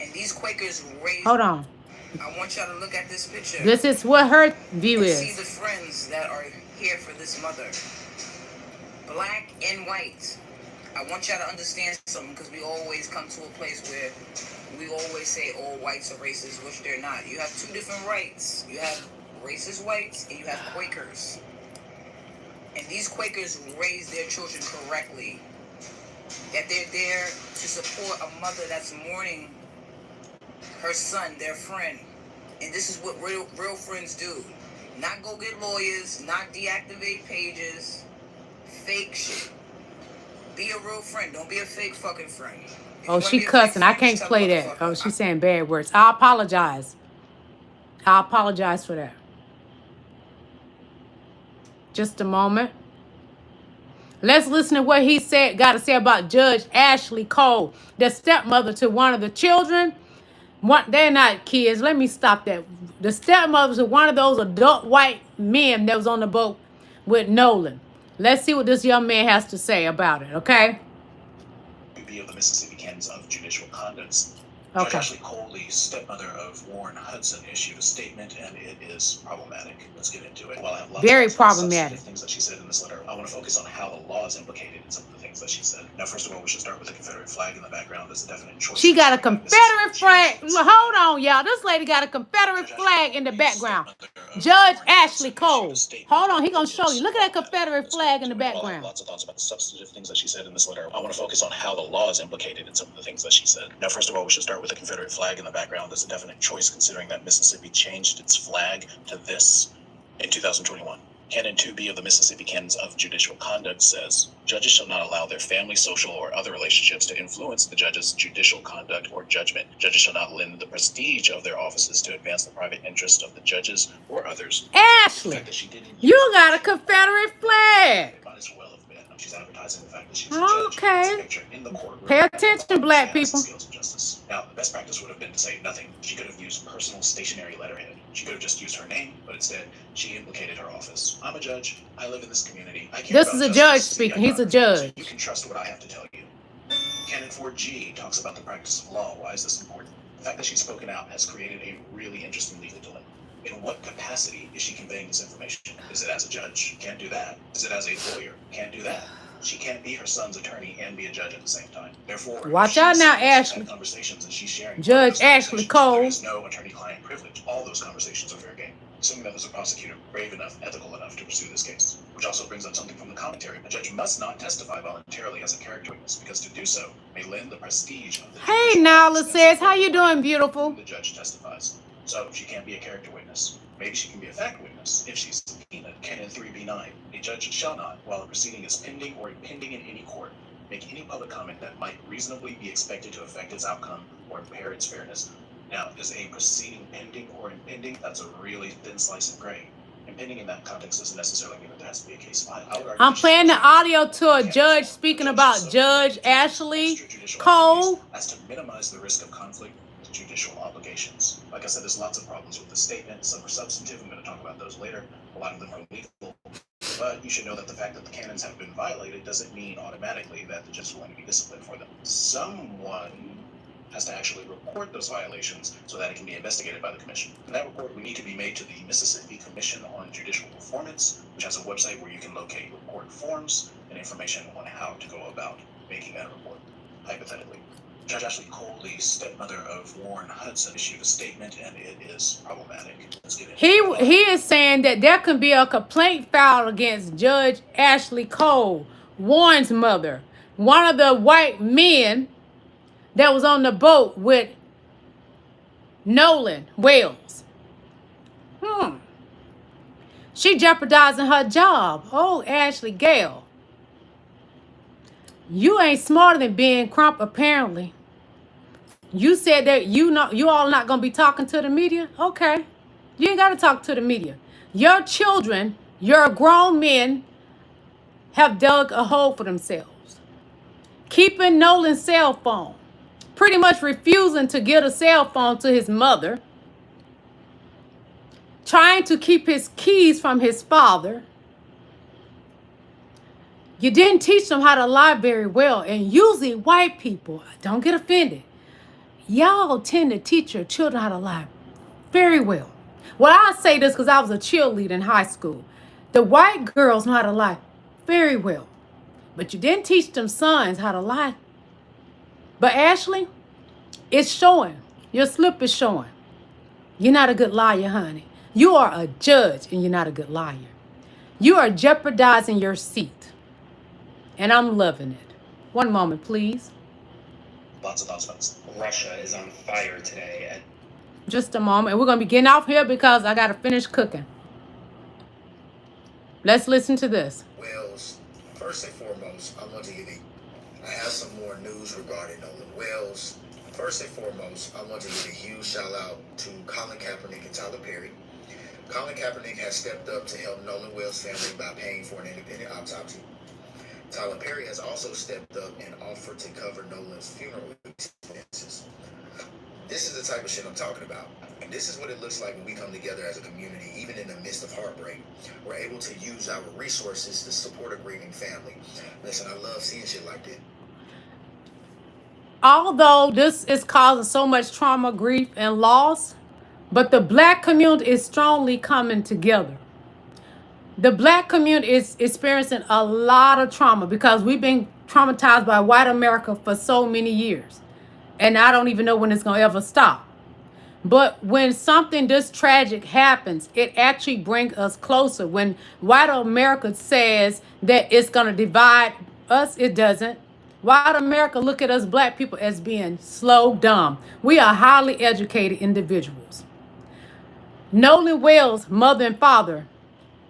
And these Quakers raised... Hold on. I want y'all to look at this picture. This is what her view is. See the friends that are here for this mother. Black and white. I want y'all to understand something, because we always come to a place where we always say all whites are racist, which they're not. You have two different rights. You have racist whites and you have Quakers. And these Quakers raise their children correctly. That they're there to support a mother that's mourning her son, their friend. And this is what real friends do. Not go get lawyers, not deactivate pages, fake shit. Be a real friend. Don't be a fake fucking friend. Oh, she cussing. I can't play that. Oh, she's saying bad words. I apologize. I apologize for that. Just a moment. Let's listen to what he said, got to say about Judge Ashley Cole, the stepmother to one of the children. They're not kids. Let me stop that. The stepmother to one of those adult white men that was on the boat with Nolan. Let's see what this young man has to say about it, okay? Of the Mississippi Canons of Judicial Conduct. Okay. Judge Ashley Cole, the stepmother of Warren Hudson, issued a statement, and it is problematic. Let's get into it. While I have lots very of problematic things that she said in this letter, I want to focus on how the law is implicated in some of the things that she said. Now, first of all, we should start with the Confederate flag in the background. There's a definite choice. She got a Confederate flag. Hold on, y'all. This lady got a Confederate flag in the background. Judge Ashley Cole. Hold on, he gonna show you. Look at that Confederate flag in the background. Lots of thoughts about the substantive things that she said in this letter. I want to focus on how the law is implicated in some of the things that she said. Now, first of all, we should start start with a Confederate flag in the background as a definite choice, considering that Mississippi changed its flag to this in 2021. Canon 2B of the Mississippi Canons of Judicial Conduct says, judges shall not allow their family, social, or other relationships to influence the judge's judicial conduct or judgment. Judges shall not lend the prestige of their offices to advance the private interest of the judges or others. Ashley, you got a Confederate flag. It might as well have been. She's advertising the fact that she's a judge. Okay. In the courtroom. Pay attention, black people. Skills of justice. Now, the best practice would have been to say nothing. She could have used personal stationary letterhead. She could have just used her name, but instead, she implicated her office. I'm a judge. I live in this community. I care This about is a justice. judge speaking. He's a judge. So you can trust what I have to tell you. Canon 4G talks about the practice of law. Why is this important? The fact that she's spoken out has created a really interesting legal dilemma. In what capacity is she conveying this information? Is it as a judge? Can't do that. Is it as a lawyer? Can't do that. She can't be her son's attorney and be a judge at the same time. Therefore, watch out now, Ashley. Conversations and she's sharing Judge Ashley Cole. There is no attorney-client privilege. All those conversations are fair game. Assuming that there's a prosecutor brave enough, ethical enough to pursue this case. Which also brings up something from the commentary. A judge must not testify voluntarily as a character witness, because to do so may lend the prestige of the Hey, Nala says, how you doing, beautiful? The judge testifies. So she can't be a character witness. Maybe she can be a fact witness if she's subpoenaed. Canon 3B9. A judge shall not, while a proceeding is pending or impending in any court, make any public comment that might reasonably be expected to affect its outcome or impair its fairness. Now, is a proceeding pending or impending? That's a really thin slice of gray. Impending in that context doesn't necessarily mean that there has to be a case filed. I'm playing the audio to a judge speaking about Judge Ashley Cole. As to minimize the risk of conflict with judicial obligations. Like I said, there's lots of problems with the statement. Some are substantive. I'm going to talk about those later. A lot of them are legal. But you should know that the fact that the canons have been violated doesn't mean automatically that the judge is going to be disciplined for them. Someone has to actually report those violations so that it can be investigated by the commission. And that report would need to be made to the Mississippi Commission on Judicial Performance, which has a website where you can locate report forms and information on how to go about making that report. Hypothetically, Judge Ashley Cole, the stepmother of Warren Hudson, issued a statement, and it is problematic. Let's get into it. He is saying that there can be a complaint filed against Judge Ashley Cole, Warren's mother, one of the white men that was on the boat with Nolan Wells. She jeopardizing her job. Oh, Ashley Gale. You ain't smarter than Ben Crump, apparently. You said that you all not going to be talking to the media? Okay. You ain't got to talk to the media. Your children, your grown men, have dug a hole for themselves. Keeping Nolan's cell phone. Pretty much refusing to give a cell phone to his mother. Trying to keep his keys from his father. You didn't teach them how to lie very well. And usually white people, don't get offended, y'all tend to teach your children how to lie very well. Well, I say this because I was a cheerleader in high school. The white girls know how to lie very well. But you didn't teach them sons how to lie. But Ashley, it's showing. Your slip is showing. You're not a good liar, honey. You are a judge and you're not a good liar. You are jeopardizing your seat. And I'm loving it. One moment, please. Lots of thoughts. Russia is on fire today. Just a moment. We're going to be getting off here because I got to finish cooking. Let's listen to this. Wells, first and foremost, I want to give you, I have some more news regarding Nolan Wells. First and foremost, I want to give a huge shout out to Colin Kaepernick and Tyler Perry. Colin Kaepernick has stepped up to help Nolan Wells' family by paying for an independent autopsy. Tyler Perry has also stepped up and offered to cover Nolan's funeral expenses. This is the type of shit I'm talking about. And this is what it looks like when we come together as a community, even in the midst of heartbreak. We're able to use our resources to support a grieving family. Listen, I love seeing shit like that. Although this is causing so much trauma, grief, and loss, but the black community is strongly coming together. The black community is experiencing a lot of trauma because we've been traumatized by white America for so many years. And I don't even know when it's going to ever stop. But when something this tragic happens, it actually brings us closer. When white America says that it's going to divide us, it doesn't. White America look at us black people as being slow, dumb. We are highly educated individuals. Nolan Wells' mother and father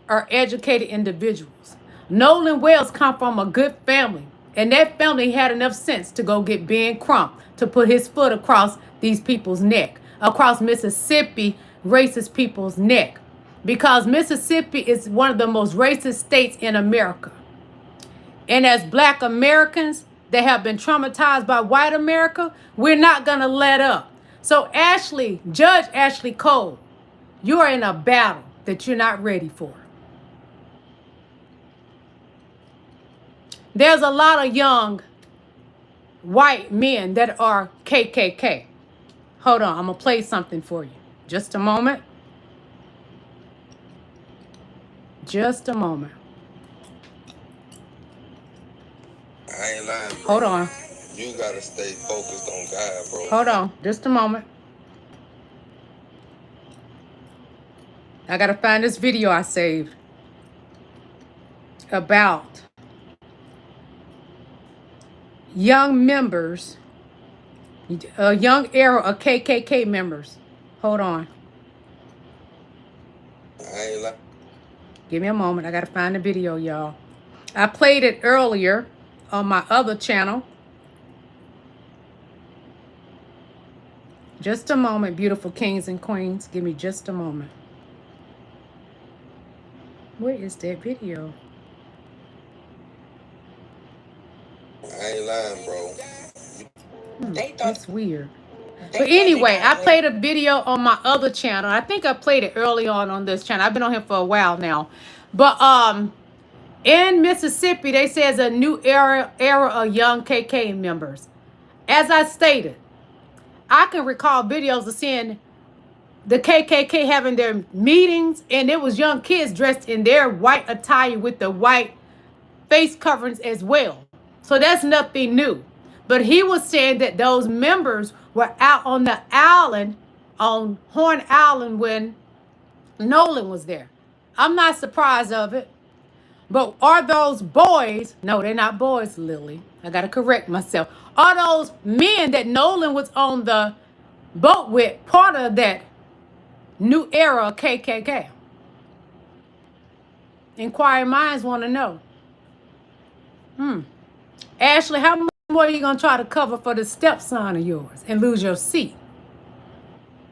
are educated individuals. Nolan Wells come from a good family, and that family had enough sense to go get Ben Crump to put his foot across these people's neck, across Mississippi racist people's neck, because Mississippi is one of the most racist states in America. And as black Americans that have been traumatized by white America, we're not going to let up. So Judge Ashley Cole, you are in a battle that you're not ready for. There's a lot of young white men that are KKK. Hold on, I'm going to play something for you. Just a moment. Just a moment. I ain't lying, bro. Hold on. You gotta stay focused on God, bro. Hold on, just a moment. I gotta find this video I saved about young members, a young era of KKK members. Hold on. I ain't lying. Give me a moment. I gotta find the video, y'all. I played it earlier on my other channel. Just a moment, beautiful kings and queens. Give me just a moment. Where is that video? I ain't lying, bro. That's weird. But anyway, I played a video on my other channel. I think I played it early on this channel. I've been on here for a while now. But in Mississippi, they say it's a new era of young KK members. As I stated, I can recall videos of seeing the KKK having their meetings, and it was young kids dressed in their white attire with the white face coverings as well. So that's nothing new. But he was saying that those members were out on the island, on Horn Island, when Nolan was there. I'm not surprised of it. But are those boys? No, they're not boys, Lily. I got to correct myself. Are those men that Nolan was on the boat with part of that new era of KKK? Inquiring minds want to know. Ashley, how much more are you going to try to cover for the stepson of yours and lose your seat?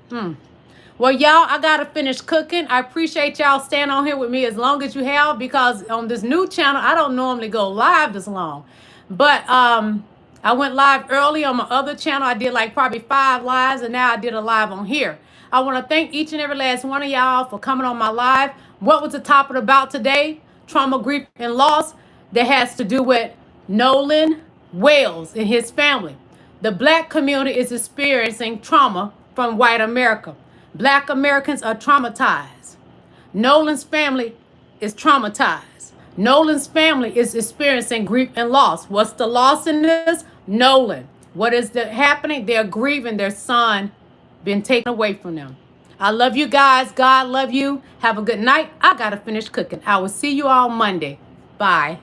Well, y'all, I got to finish cooking. I appreciate y'all staying on here with me as long as you have, because on this new channel, I don't normally go live this long. But I went live early on my other channel. I did like probably 5 lives, and now I did a live on here. I want to thank each and every last one of y'all for coming on my live. What was the topic about today? Trauma, grief, and loss. That has to do with Nolan Wells and his family. The black community is experiencing trauma from white America. Black Americans are traumatized. Nolan's family is traumatized. Nolan's family is experiencing grief and loss. What's the loss in this? Nolan. What is happening? They're grieving their son been taken away from them. I love you guys. God love you. Have a good night. I got to finish cooking. I will see you all Monday. Bye.